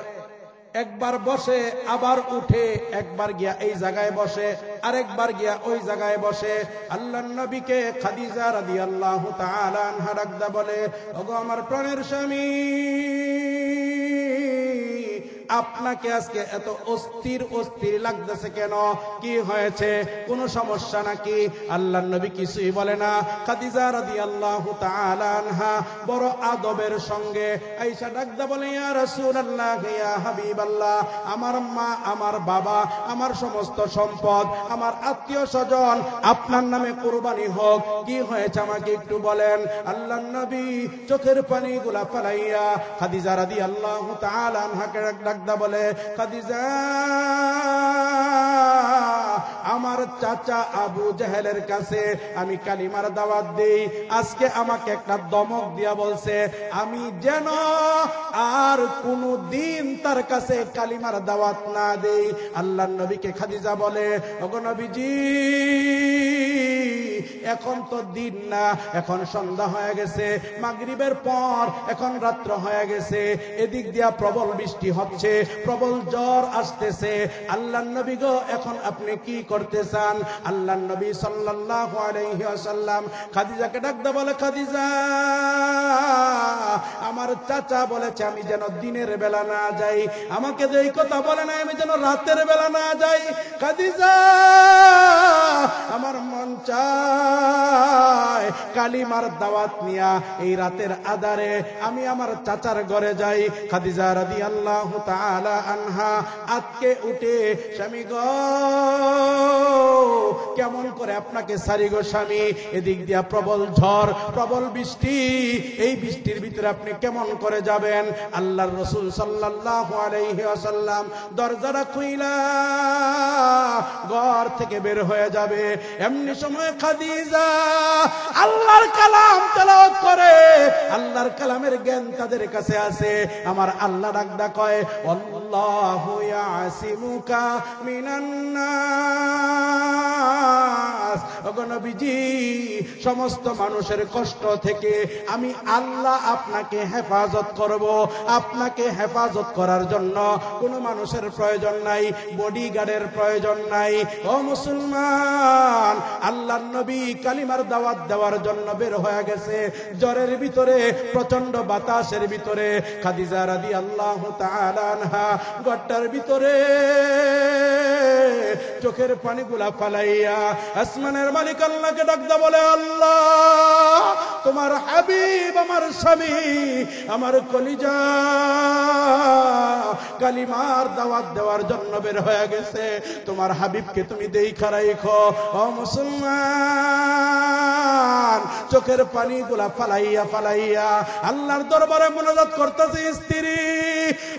একবার বসে, আবার উঠে, একবার গিয়া এই জায়গায় বসে, আরেকবার গিয়া ওই জায়গায় বসে। আল্লাহর নবীকে খাদিজা রাদিয়াল্লাহু তাআলা আনহা ডাকদা বলে, ওগো আমার প্রাণের স্বামী, আপনাকে আজকে এত অস্থির অস্থির লাগতেছে কেন? কি হয়েছে? কোন সমস্যা নাকি? আল্লাহর নবী কিছুই বলে না। খাদিজা রাদিয়াল্লাহু তাআলা আনহা বড় আদবের সঙ্গে আয়েশা ডাকদা বলে, ইয়া রাসূলুল্লাহ, ইয়া হাবিবাল্লাহ, আমার মা, আমার বাবা, আমার সমস্ত সম্পদ, আমার আত্মীয় স্বজন আপনার নামে কুরবানি হোক। কি হয়েছে আমাকে একটু বলেন। আল্লাহর নবী চোখের পানিগুলা ফেলাইয়া খাদিজা রাদিয়াল্লাহু তাআলা আনহাকে ডাকদা বলে, খাদিজা, আমার চাচা আবু জাহেলের কাছে আমি কালিমার দাওয়াত দেই। আজকে আমাকে একটা দমক দিয়া বলছে আমি যেন আর কোনো দিন তার কাছে কালিমার দাওয়াত না দেই। আল্লাহর নবীকে খাদিজা বলে, ওগো নবীজি, এখন তো দিন না, এখন সন্ধ্যা হয়ে গেছে, মাগরিবের পর এখন রাত্র হয়ে গেছে, এদিক দিয়া প্রবল বৃষ্টি হচ্ছে, প্রবল জ্বর আসতেছে। আল্লাহর নবী গো, এখন আপনি কি করতে চান? আল্লাহর নবী সাল্লাল্লাহু আলাইহি ওয়াসাল্লাম খাদিজাকে ডাকতে বলে, খাদিজা, আমার চাচা বলেছে আমি যেন দিনের বেলা না যাই, আমাকে যে এই কথা বলে না আমি যেন রাতের বেলা না যাই। খাদিজা, আমার মন চায় কালিমার দাওয়াত নিয়া এই রাতের আধারে আমি আমার চাচার ঘরে যাই। খাদিজা রাদিয়াল্লাহু তাআলা আনহা আজকে উঠে, স্বামী গো, কেমন করে আপনাকে সারি গো স্বামী, এদিক দিয়া প্রবল ঝড়, প্রবল বৃষ্টি, এই বৃষ্টির ভিতরে আপনি কেমন করে যাবেন? আল্লাহর রাসূল সাল্লাল্লাহু আলাইহি ওয়াসাল্লাম দরজাটা খুইলা ঘর থেকে বের হয়ে যাবে। এমনি সময় খাদিজা আল্লাহর কালাম তেলাওয়াত করে। আল্লাহর কালামের জ্ঞান তাদের কাছে আছে। আমার আল্লাহ ডাকদা কয়, আল্লাহু ইয়াসিমুকা মিনান নাস। ওগো নবীজি, সমস্ত মানুষের কষ্ট থেকে আমি আল্লাহ আপনাকে হেফাজত করব। আপনাকে হেফাজত করার জন্য কোনো মানুষের প্রয়োজন নাই, বডিগার্ডের প্রয়োজন নাই। ও মুসলমান, আল্লাহর নবী কালিমার দাওয়াত দেওয়ার জন্য বের হয়ে গেছে। জ্বরের ভিতরে, প্রচন্ড বাতাসের ভিতরে খাদিজা রাদিয়াল্লাহু তাআলা আনহা ঘরটার ভিতরে চোখের পানিগুলা ফালাইয়া আসমানের মালিক আল্লাহকে ডাকতে বলে, আল্লাহ, তোমার হাবিব আমার স্বামী, আমার কলিজা কালিমার দাওয়াত দেওয়ার জন্য বের হয়ে গেছে। তোমার হাবিবকে তুমি দেখা রাখো। ও মুসলমান, চোখের পানিগুলা ফালাইয়া ফালাইয়া আল্লাহর দরবারে মুনাজাত করতেছে স্ত্রী।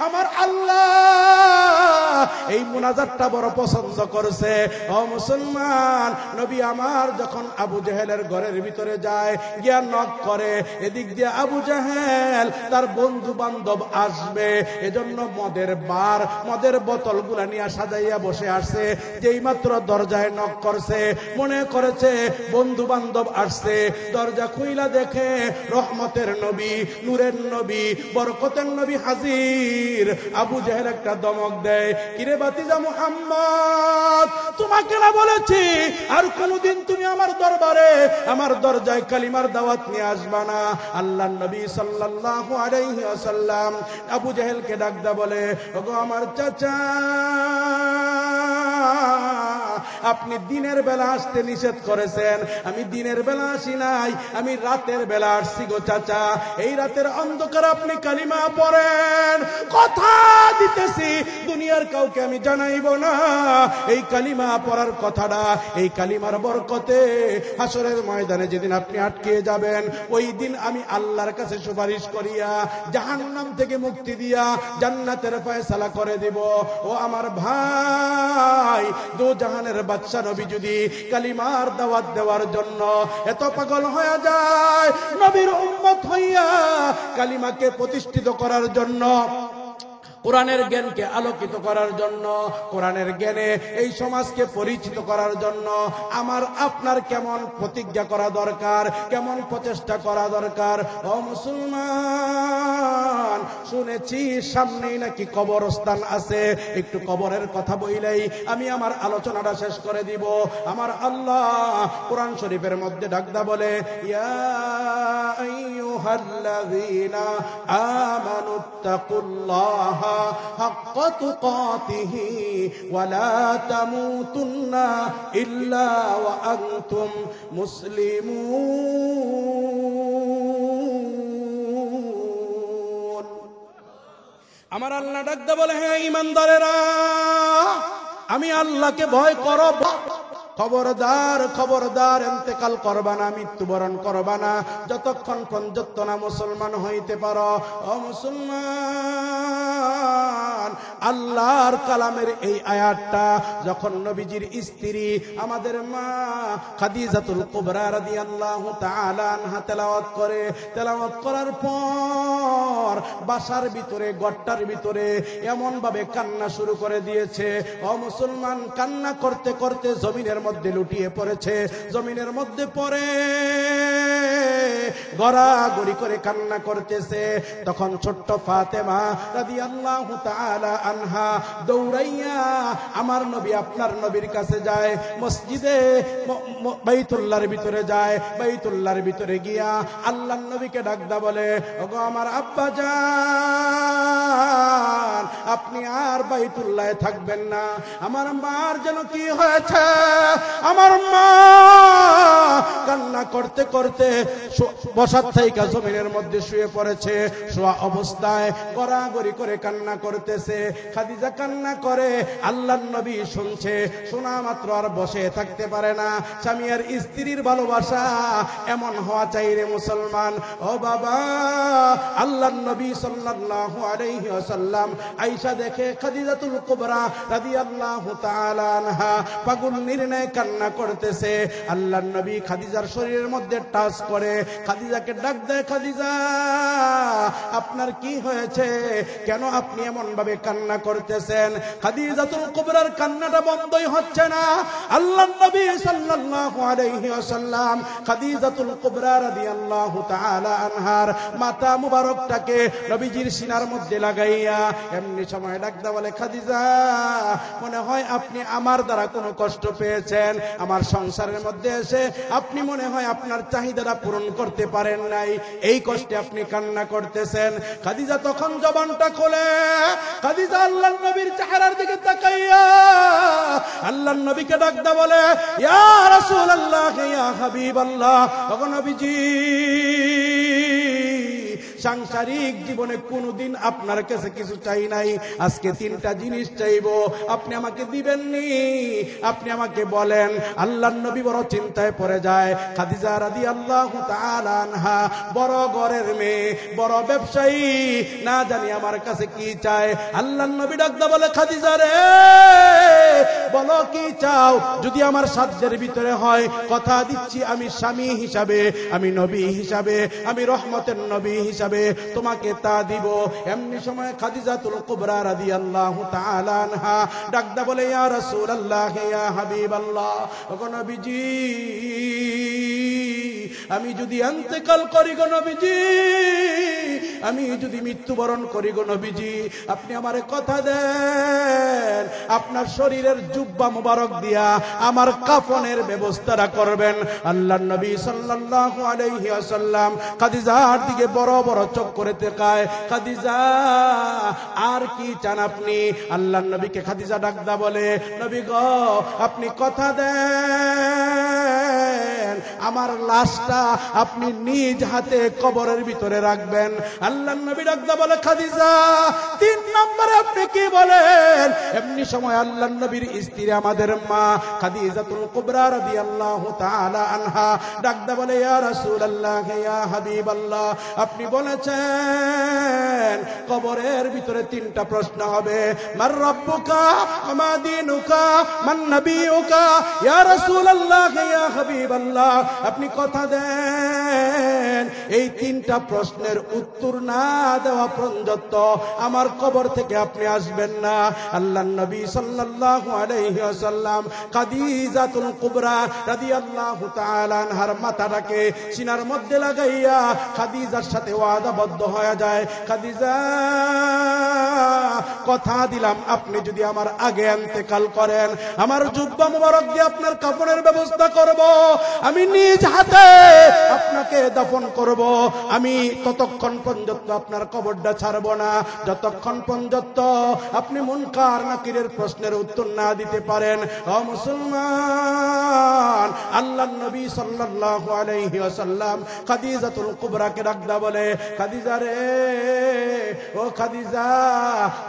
আমার আল্লাহ এই মুনাজাতটা বড় পছন্দ করছে। ও মুসলমান, নবী আমার যখন আবু জাহেলের ঘরের ভিতরে যায়, গিয়া নক করে, এদিক দিয়ে আবু জাহেল তার বন্ধু বান্ধব আসবে, এজন্য মদের বার, মদের বোতলগুলা নিয়ে সাজাইয়া বসে আসছে। যেই মাত্র দরজায় নক করছে, মনে করেছে বন্ধু বান্ধব আসছে। দরজা খুইলা দেখে রহমতের নবী, নূরের নবী, বরকতের নবী হাজির। নবীর আবু জেহেল একটা দমক দেয়, কিরে বাতিজা মুহাম্মদ, তোমাকে না বলেছি আর কোনদিন তুমি আমার দরবারে আমার দরজায় কালিমার দাওয়াত নিয়ে আসবা না? আল্লাহর নবী সাল্লাল্লাহু আলাইহি ওয়াসাল্লাম আবু জেহেলকে ডাকদা বলে, ওগো আমার চাচা, আপনি দিনের বেলা আসতে নিষেধ করেছেন, আমি দিনের বেলা আসি নাই, আমি রাতের বেলা আসছি গো চাচা। এই রাতের অন্ধকার আপনি কালিমা পড়েন, কথা দিতেছি দুনিয়ার কাউকে আমি জানাইব না। এই কালিমা পড়ার কথাটা, এই কালিমার বরকতে হাসরের ময়দানে যেদিন আপনি আটকে যাবেন, ওই দিন আমি আল্লাহর কাছে সুপারিশ করিয়া জাহান্নাম থেকে মুক্তি দিয়া জান্নাতের ফয়সালা করে দিব। ও আমার ভাই, দো জাহানের বাদশা নবী যদি কালিমার দাওয়াত দেওয়ার জন্য এত পাগল হয়ে যায়, নবীর উম্মত হইয়া কালিমাকে প্রতিষ্ঠিত করার জন্য, কোরআনের জ্ঞানকে আলোকিত করার জন্য, কোরআনের জ্ঞানে এই সমাজকে পরিচিত করার জন্য আমার আপনার কেমন প্রতিজ্ঞা করা দরকার, কেমন প্রচেষ্টা করা দরকার। ও মুসলমান, শুনেছি সামনেই নাকি কবরস্থান আছে, একটু কবরের কথা বইলেই আমি আমার আলোচনাটা শেষ করে দিব। আমার আল্লাহ কোরআন শরীফের মধ্যে ডাকদা বলে, ইয়া আইয়ুহাল্লাযীনা আমানুত্তাকুল্লাহা হাক্কা তুকাতিহি ওয়া লা তামুতুন্না ইল্লা ওয়া আনতুম মুসলিমুন। আমার আল্লাহ ডাকদা বলে, হ্যাঁ ঈমানদারেরা, আমি আল্লাহকে ভয় করো। খবরদার খবরদার, ইন্তেকাল করবা না, মৃত্যুবরণ করবা না যতক্ষণ পর্যন্ত না মুসলমান হইতে পারো। ও মুসলমান, আল্লাহর কালামের এই আয়াতটা যখন নবীজির স্ত্রী আমাদের মা খাদিজাতুল কুবরা রাদিয়াল্লাহু তাআলা আনহা তেলাওয়াত করে, তেলাওয়াত করার পর বাসার ভিতরে, গট্টার ভিতরে এমন ভাবে কান্না শুরু করে দিয়েছে। ও মুসলমান, কান্না করতে করতে জমিনের মধ্যে লুটিয়ে পড়েছে, জমিনের মধ্যে পড়ে গড়াগড়ি করে কান্না করতেছে। তখন ছোট্ট ফাতেমা রাদিয়াল্লাহু তাআলা আনহা দৌড়াইয়া আমার নবী আপনার নবীর কাছে যায়, মসজিদে বাইতুল্লাহর ভিতরে যায়, বাইতুল্লাহর ভিতরে গিয়া আল্লাহর নবীকে ডাকদা বলে, ওগো আমার আব্বা জান, আপনি আর বাইতুল্লাহে থাকবেন না। আমার মার যেন কি হয়েছে, আমার মা কান্না করতে করতে বসার থেকে জমিনের মধ্যে শুয়ে পড়েছে, শোয়া অবস্থায় গড়াগড়ি করে কান্না করতেছে। খাদিজা কান্না করে, আল্লাহর নবী শুনছে, শোনা মাত্র আর বসে থাকতে পারে না। স্বামী আর স্ত্রীর ভালোবাসা এমন হওয়া চাই রে মুসলমান। ও বাবা, আল্লাহর নবী সাল্লাল্লাহু আলাইহি ওয়াসাল্লাম আয়েশা দেখে খাদিজাতুল কুবরা রাদিয়াল্লাহু তাআলা আনহা পাগল নির্ণয় কান্না করতেছে। আল্লাহর নবী খাদিজার শরীরের মধ্যে টাচ করে, খাদিজাকে ডাক দেয়, খাদিজা আপনার কি হয়েছে, কেন আপনি এমন ভাবে কান্না করতেছেন? খাদিজাতুল কুবরার কান্নাটা বন্ধই হচ্ছে না। আল্লাহর নবী সাল্লাল্লাহু আলাইহি ওয়াসাল্লাম খাদিজাতুল কুবরা রাদিয়াল্লাহু তাআলা আনহার মাথা মুবারকটাকে নবীজির সিনার মধ্যে লাগাইয়া এমনি সময় ডাকদা বলে, খাদিজা মনে হয় আপনি আমার দ্বারা কোনো কষ্ট পেয়েছেন, আমার সংসারের মধ্যে এসে আপনি মনে হয় আপনার চাহিদাটা পূরণ করতে পারেন নাই, এই কষ্টে আপনি কান্না করতেছেন। খাদিজা তখন জবানটা খোলে, খাদিজা আল্লাহর নবীর চেহারার দিকে তাকাইয়া আল্লাহর নবীকে ডাকদা বলে, ইয়া রাসূলুল্লাহ, ইয়া হাবিবাল্লাহ, ওগো নবীজি, সাংসারিক জীবনে কোনোদিন আপনার কাছে কিছু চাই নাই, আজকে তিনটা জিনিস চাইবো, আপনি আমাকে দিবেননি, আপনি আমাকে বলেন। আল্লাহর নবী বড় চিন্তায় পড়ে যায়। খাদিজা রাদিয়াল্লাহু তাআলা আনহা বড় ঘরের মেয়ে, বড় ব্যবসায়ী, না জানি আমার কাছে কি চায়। আল্লাহর নবী ডাকদা বলে, খাদিজা রে, বলো কি চাও, যদি আমার সাধ্যের ভিতরে হয় কথা দিচ্ছি আমি স্বামী হিসাবে, আমি নবী হিসাবে, আমি রহমতের নবী হিসাবে তোমাকে তা দিব। এমনি সময় খাদিজাতুল কুবরা রাদিয়াল্লাহু তাআলা আনহা ডাকদা বলে, ইয়া রাসূলুল্লাহ, ইয়া হাবিবাল্লাহ, ওগো নবীজি, আমি যদি ইন্তেকাল করি গো নবীজি, আমি যদি মৃত্যুবরণ করি গো নবীজি, আপনি আমারে কথা দেন আপনার শরীরের জুব্বা মুবারক দিয়া আমার কাফনের ব্যবস্থাটা করবেন। আল্লাহর নবী সাল্লাল্লাহু আলাইহি ওয়াসাল্লাম খাদিজার দিকে বড় বড় চোখ করে তাকায়। খাদিজা, আর কি চান আপনি? আল্লাহর নবীকে খাদিজা ডাকদা বলে, নবী গো, আপনি কথা দেন আমার লাশটা আপনি নিজ হাতে কবরের ভিতরে রাখবেন। আল্লাহর নবী ডাকদা বলে, খাদিজা, 3 নম্বরে আপনি কি বলেন? এমনি সময় আল্লাহর নবীর স্ত্রী আমাদের মা খাদিজাতুল কুবরা রাদিয়াল্লাহু তাআলা আনহা ডাকদা বলে, ইয়া রাসূলুল্লাহ, ইয়া হাবিবাল্লাহ, আপনি বলেছেন কবরের ভিতরে 3টা প্রশ্ন হবে, মার রাব্বুকা, মা দীনুকা, মান নবিয়ুকা। ইয়া রাসূলুল্লাহ, ইয়া হাবিবাল্লাহ, আপনি কথা দেন এই 3টা প্রশ্নের উত্তর না দেওয়া পর্যন্ত আমার কবর থেকে আপনি আসবেন না। আল্লাহর নবী সাল্লাল্লাহু আলাইহি ওয়াসাল্লাম খাদিজাতুল কুবরা রাদিয়াল্লাহু তাআলা আনহার মাথাটাকে সিনার মধ্যে লাগাইয়া খাদিজার সাথে ওয়াদাবদ্ধ হয়ে যায়, খাদিজা, কথা দিলাম আপনি যদি আমার আগে ইন্তেকাল করেন, আমার জুব্বা মুবারক দিয়ে আপনার কাফনের ব্যবস্থা করব, আমি নিজ হাতে আপনাকে দাফন করব, আমি ততক্ষণ পর্যন্ত আপনার কবরটা ছাড়ব না যতক্ষণ পর্যন্ত আপনি মুনকার নাকিরের প্রশ্নের উত্তর না দিতে পারেন। ও মুসলমান, আল্লাহর নবী সাল্লাল্লাহু আলাইহি ওয়াসাল্লাম খাদিজাতুল কুবরাকে ডাকদা বলে, খাদিজা রে, ও খাদিজা,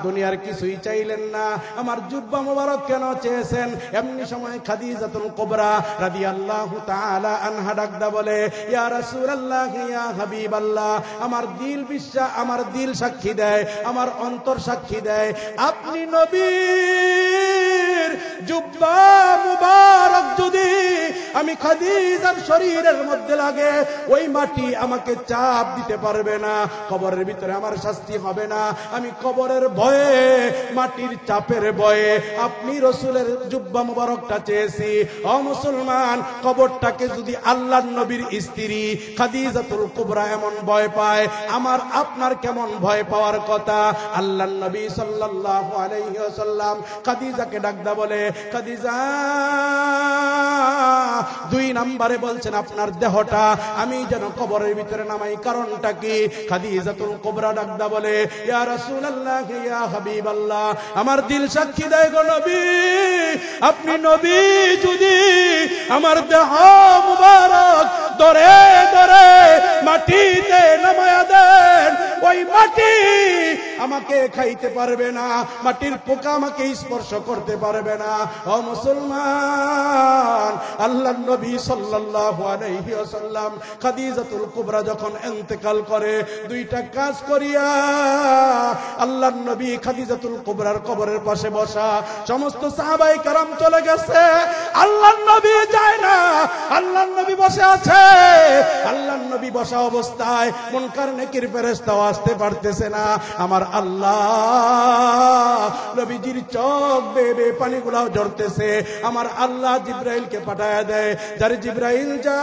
দুনিয়ার কিছুই চাইলেন না, আমার জুব্বা মুবারক কেন চেয়েছেন? এমনি সময় খাদিজাতুল কুবরা রাদিয়াল্লাহু তাআলা আনহা ডাকদা বলে, ইয়া রাসূলুল্লাহ, ইয়া হাবিবাল্লাহ, আমার দিল বিশ্বাস, আমার দিল সাক্ষী দেয়, আমার অন্তর সাক্ষী দেয়, আপনি নবীর জুব্বা মুবারক যদি আমি খাদিজার শরীরের মধ্যে লাগে, ওই মাটি আমাকে চাপ দিতে পারবে না, কবরের ভিতরে আমার শাস্তি হবে না। আমি কবরের ভয়ে, মাটির চাপের ভয়ে আপনি রসুলের জুব্বা মুবারকটা চেয়েছি। ও মুসলমান, কবরটাকে যদি আল্লাহর নবীর স্ত্রী খাদিজাতুল কুবরা এমন ভয় পায়, আমার আপনার কেমন ভয় পাওয়ার কথা? আল্লাহর নবী সাল্লাল্লাহু আলাইহি ওয়াসাল্লাম খাদিজাকে ডাকদা বলে, খাদিজা, 2 নম্বরে বলছেন আপনার দেহটা আমি যেন কবরের ভিতরে নামাই, কারণটা কি? খাদিজাতুল কুবরা ডাকদা বলে, ইয়া রাসূলুল্লাহ, ইয়া হাবিবাল্লাহ, আমার দিল সাক্ষী দেয় গো নবী, আপনি নবী যদি আমার দেহ মুবারক ধরে ধরে মাটিতে নামায়া দেন, ওই মাটি আমাকে খাইতে পারবে না, মাটির পোকা আমাকে স্পর্শ করতে পারবে না। ও মুসলমান, আল্লাহর নবী সাল্লাল্লাহু আলাইহি ওয়াসাল্লাম খাদিজাতুল কুবরা যখন ইন্তেকাল করে, 2টা কাজ করিয়া আল্লাহর নবী খাদিজাতুল কুবরার কবরের পাশে বসা, সমস্ত সাহাবায়ে কেরাম চলে গেছে, আল্লাহর নবী যায় না, আল্লাহর নবী বসে আছে। আল্লাহর নবী বসা অবস্থায় মুনকার নেকির ফেরেশতাও আসতে পারতেছে না। আমার আল্লাহ নবীজির চোখ বেয়ে পানিগুলাও ঝরতেছে। আমার আল্লাহ জিবরাইলকে পাঠায়া দেয়, যারে জিবরাইল যা,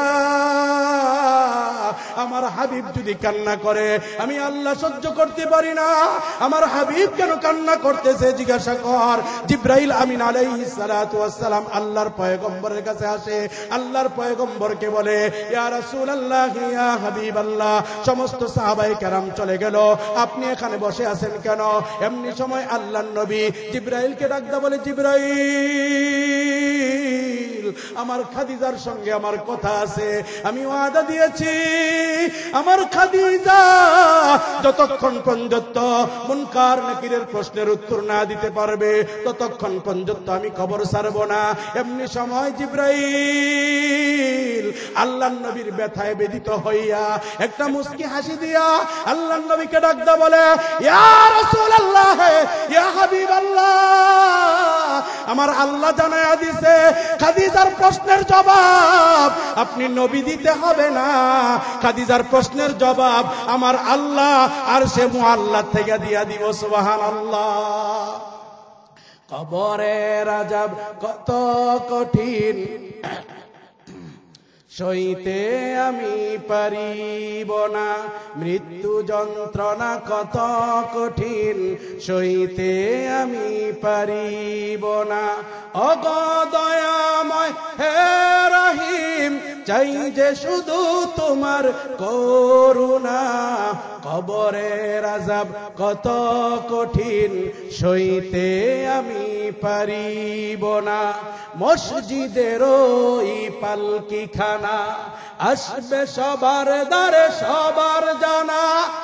আমার হাবিব যদি কান্না করে আমি আল্লাহ সহ্য করতে পারি না, আমার হাবিব কেন কান্না করতেছে জিজ্ঞাসা কর। জিবরাইল আমিন আলাইহিস সালাতু ওয়াস সালাম আল্লাহর পয়গম্বরের কাছে আসে, আল্লাহর পয়গম্বরকে বলে, ইয়া রাসূলুল্লাহ, ইয়া হাবিবাল্লাহ, সমস্ত সাহাবায়ে কেরাম চলে গেল, আপনি এখানে বসে আছেন কেন? এমনি সময় আল্লাহর নবী জিবরাইলকে ডাকদা বলে, জিবরাইল, আমার খাদিজার সঙ্গে আমার কথা আছে, আমি ওয়াদা দিয়েছি আমার খাদিজা যতক্ষণ পর্যন্ত মুনকার নাকিরের প্রশ্নের উত্তর না দিতে পারবে ততক্ষণ পর্যন্ত আমি কবর ছাড়ব না। এমনি সময় জিবরাইল আল্লাহর নবীর ব্যথায় বেদিত হইয়া একটা মুস্কি হাসি দিয়া আল্লাহর নবীকে ডাকদা বলে, ইয়া রাসূলুল্লাহ, ইয়া হাবিবাল্লাহ, আমার আল্লাহ জানায়া দিছে খাদিজার প্রশ্নের জবাব আপনি নবী দিতে হবে না, খাদিজার প্রশ্নের জবাব আমার আল্লাহ আরশে মুআল্লা থেকে দিয়া দিব। সুবহানাল্লাহ। কবরের আযাব কত কঠিন, সইতে আমি পারিব না, মৃত্যু যন্ত্রণা কত কঠিন, সইতে আমি পারিব না। অগদয়াময় হে রহিম, চাই যে শুধু তোমার করুণা, কবরের আযাব কত কঠিন, সইতে আমি পারিব না। মসজিদের ওই পালকিখানা আসবে সবার দ্বারে সবার জানা।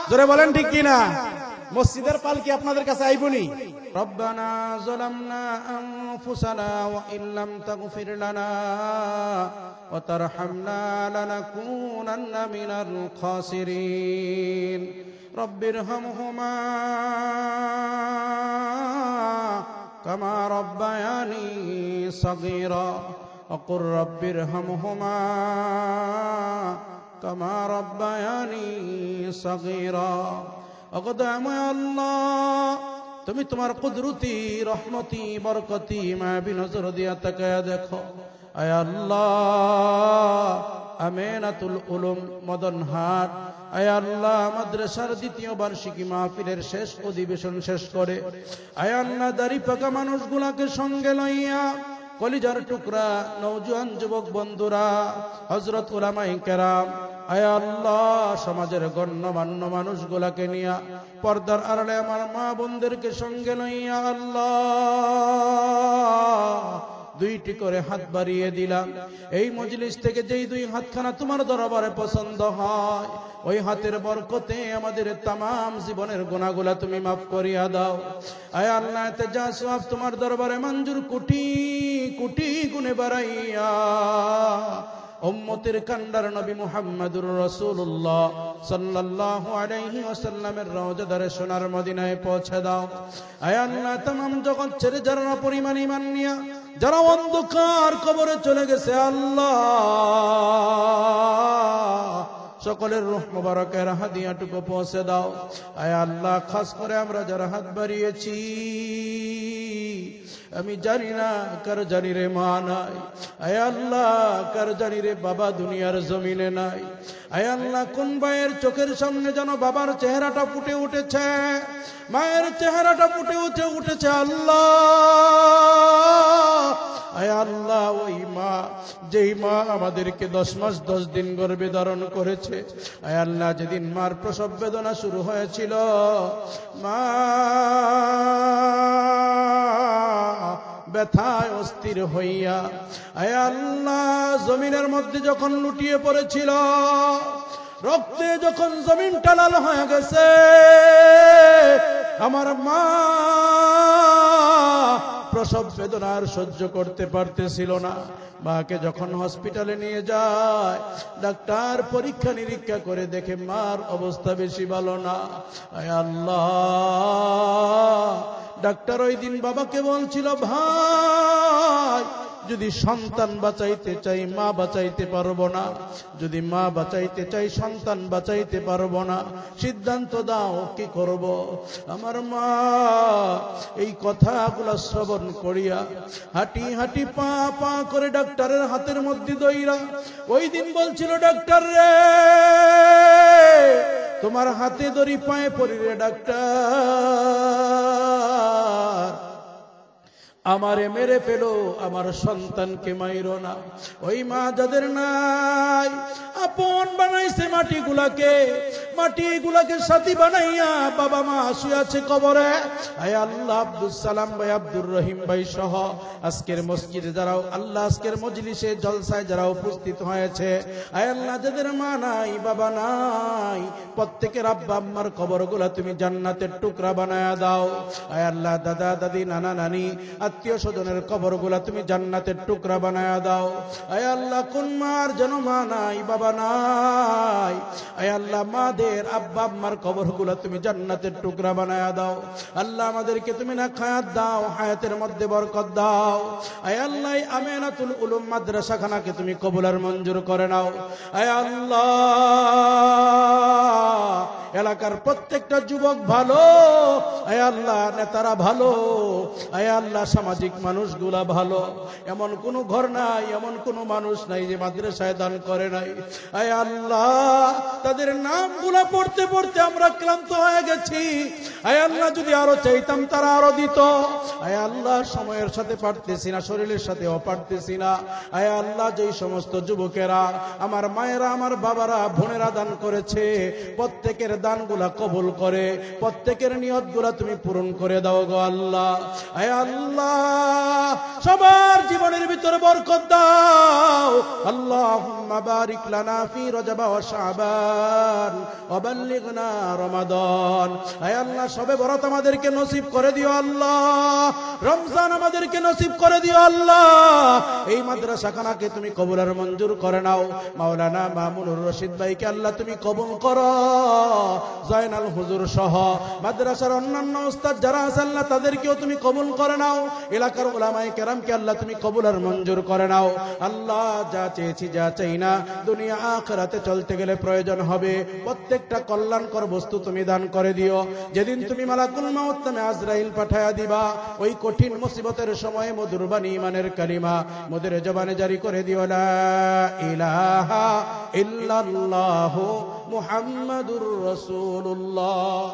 জোরে বলেন ঠিক কিনা? মসজিদের পালকি আপনাদের কাছে আইবনি? রব্বানা যালামনা আনফুসানা ওয়া ইল্লাম তাগফির লানা ওয়া তারহামনা লানাকুনান্না মিনাল খাসিরিন। রব্বিরহামহুমা কামা রব্বায়ানি সগীরা ওয়াকুর রব্বিরহামহুমা কামা রব্বায়ানি সগীরা। অগদয়াময় আল্লাহ, তুমি তোমার কুদরতি, রহমতি, বরকতি মায়াবী নজর দিয়া তাকায়া দেখো। আয় আল্লাহ, আমিনাতুল উলুম মদনহাট, আয় আল্লাহ মাদ্রাসার দ্বিতীয় বার্ষিকী মাহফিলের শেষ অধিবেশন শেষ করে আয় আল্লাহ দাড়ি পাকা মানুষগুলাকে সঙ্গে লইয়া, কলিজার টুকরা নওজোয়ান যুবক বন্ধুরা, হযরত উলামায়ে কেরাম, আয় আল্লাহ সমাজের গণ্যমান্য মানুষগুলাকে নিয়া, পর্দার আড়ালে আমার মা বোনদেরকে সঙ্গে লইয়া আল্লাহ দুইটি করে হাত বাড়িয়ে দিলাম। এই মজলিস থেকে যেই দুই হাতখানা তোমার দরবারে পছন্দ হয়, ওই হাতের বরকতে আমাদের তামাম জীবনের গুনাহগুলা তুমি মাফ করিয়া দাও। আয় আল্লাহ, এতে যা সওয়াব তোমার দরবারে মঞ্জুর কোটি কোটি গুণে বাড়াইয়া উম্মতের কান্ডার নবী মুহাম্মদুর রাসূলুল্লাহ সাল্লাল্লাহু আলাইহি ওয়াসাল্লামের রওজাদারে সোনার মদিনায় পৌঁছে দাও। আয় আল্লাহ, तमाम জগৎ ছেড়ে যারা পরিমাণ ঈমান নিয়া যারা অন্ধকার কবরে চলে গেছে, আল্লাহ সকলের রূহ মুবারকের হাদিয়াটুকু পৌঁছে দাও। আয় আল্লাহ, খাস করে আমরা যারা হাত বাড়িয়েছি, আমি জানি না কার জানি রে মা নাই, আয় আল্লাহ কার জানি রে বাবা দুনিয়ার জমিনে নাই। আয় আল্লাহ, কোন ভাইয়ের চোখের সামনে যেন বাবার চেহারাটা ফুটে উঠেছে, মায়ের চেহারাটা ফুটে উঠেছে আল্লাহ। আয় আল্লাহ, ওই মা, যেই মা আমাদেরকে 10 মাস 10 দিন গর্ভে ধারণ করেছে, আয় আল্লাহ যেদিন মার প্রসব বেদনা শুরু হয়েছিল, মা ব্যথায় অস্থির হইয়া, আয় আল্লাহ জমিনের মধ্যে যখন লুটিয়ে পড়েছিল, রক্তে যখন জমিনটা লাল হয়ে গেছে, আমার মা প্রসব বেদনা আর সহ্য করতে পারতেছিল না। মাকে যখন হসপিটালে নিয়ে যায়, ডাক্তার পরীক্ষা নিরীক্ষা করে দেখে মার অবস্থা বেশি ভালো না। আয় আল্লাহ, ডাক্তার ওই দিন বাবাকে বলছিল, ভাই যদি সন্তান বাঁচাইতে চাই মা বাঁচাইতে পারবো না, যদি মা বাঁচাইতে চাই সন্তান বাঁচাইতে পারবো না, সিদ্ধান্ত দাও কি করব। আমার মা এই কথাগুলো শ্রবণ করিয়া হাঁটি হাঁটি পা পা করে ডাক্তারের হাতের মধ্যে দইরা ওই দিন বলছিল, ডাক্তার রে তোমার হাতে দড়ি পায়ে পড়ি রে ডাক্তার, আমারে মেরে ফেলো, আমার সন্তানকে মাইরো না। ওই মা যাদের নাই, আপন বানাইছে মাটিগুলাকে সাথী বানাইয়া বাবা মা শুয়ে আছে কবরে। আয় আল্লাহ, আব্দুল সালাম ভাই, আব্দুর রহিম ভাই সহ আজকের মসজিদে যারাও, আল্লাহ আজকের মজলিসে জলসায় যারা উপস্থিত হয়েছে, আয় আল্লাহ যাদের মা নাই বাবা নাই, প্রত্যেকের আব্বা আম্মার কবরগুলা তুমি জান্নাতের টুকরা বানায়া দাও। আয় আল্লাহ দাদা দাদি নানা নানি আত্মীয় স্বজনের কবরগুলা তুমি জান্নাতের টুকরা বানায়া দাও। আয় আল্লাহ, কোন মার যেন মা নাই বাবা নাই, আয় আল্লাহ মাদের আব্বা আম্মার কবরগুলা তুমি জান্নাতের টুকরা বানায়া দাও। আল্লাহ আমাদেরকে তুমি না খায়াত দাও, হায়াতের মধ্যে বরকত দাও। আয় আল্লাহ, আমিনাতুল উলুম মাদ্রাসাখানাকে তুমি কবুল আর মঞ্জুর করে নাও। আয় আল্লাহ, এলাকার প্রত্যেকটা যুবক ভালো, আয় আল্লাহ নেতারা ভালো, আয় আল্লাহ সামাজিক মানুষগুলা ভালো। এমন কোন ঘর নাই, এমন কোন মানুষ নাই যে মাদ্রাসায় দান করে নাই। আয় আল্লাহ তাদের নামগুলা পড়তে পড়তে আমরা ক্লান্ত হয়ে গেছি। আয় আল্লাহ যদি আরো চাইতাম তারা আরো দিত। আয় আল্লাহ সময়ের সাথে পারতেছি না, শরীরের সাথেও পারতেছি না। আয় আল্লাহ যেই সমস্ত যুবকেরা, আমার মায়েরা, আমার বাবারা, বোনেরা দান করেছে, প্রত্যেকের দানগুলা কবুল করে, প্রত্যেকের নিয়তগুলা তুমি পূরণ করে দাও গো আল্লাহ। আয় আল্লাহ সবার জীবনের ভিতরে বরকত দাও। আল্লাহুম্মা বারিক লানা ফি রজব ওয়া শাবান ওয়া বাল্লিগনা রমাদান। আয় আল্লাহ শবে বরাত আমাদেরকে নসিব করে দিও আল্লাহ, রমজান আমাদেরকে নসিব করে দিও আল্লাহ। এই মাদ্রাসাখানাকে তুমি কবুল আর মঞ্জুর করে নাও। মাওলানা মামুনুর রশিদ ভাইকে আল্লাহ তুমি কবুল করো, জয়নাল হুজুর সহ মাদ্রাসার অন্যান্য উস্তাদ যারা আছেন আল্লাহ তাদেরকেও তুমি কবুল করে নাও। এলাকার উলামায়ে কেরামকে আল্লাহ তুমি কবুল আর মঞ্জুর করে নাও। আল্লাহ যা চেয়েছি, যা চাই না, দুনিয়া আখিরাতে চলতে গেলে প্রয়োজন হবে, প্রত্যেকটা কল্যাণকর বস্তু তুমি দান করে দিও। যেদিন তুমি মালাকুল মাউত নামে আজরাইল পাঠায়া দিবা, ওই কঠিন মুসিবতের সময় মধুর বাণী ইমানের কালিমা মোদের জবানে জারি করে দিও, লা ইলাহা ইল্লাল্লাহু মুহাম্মাদুর রাসূলুল্লাহ।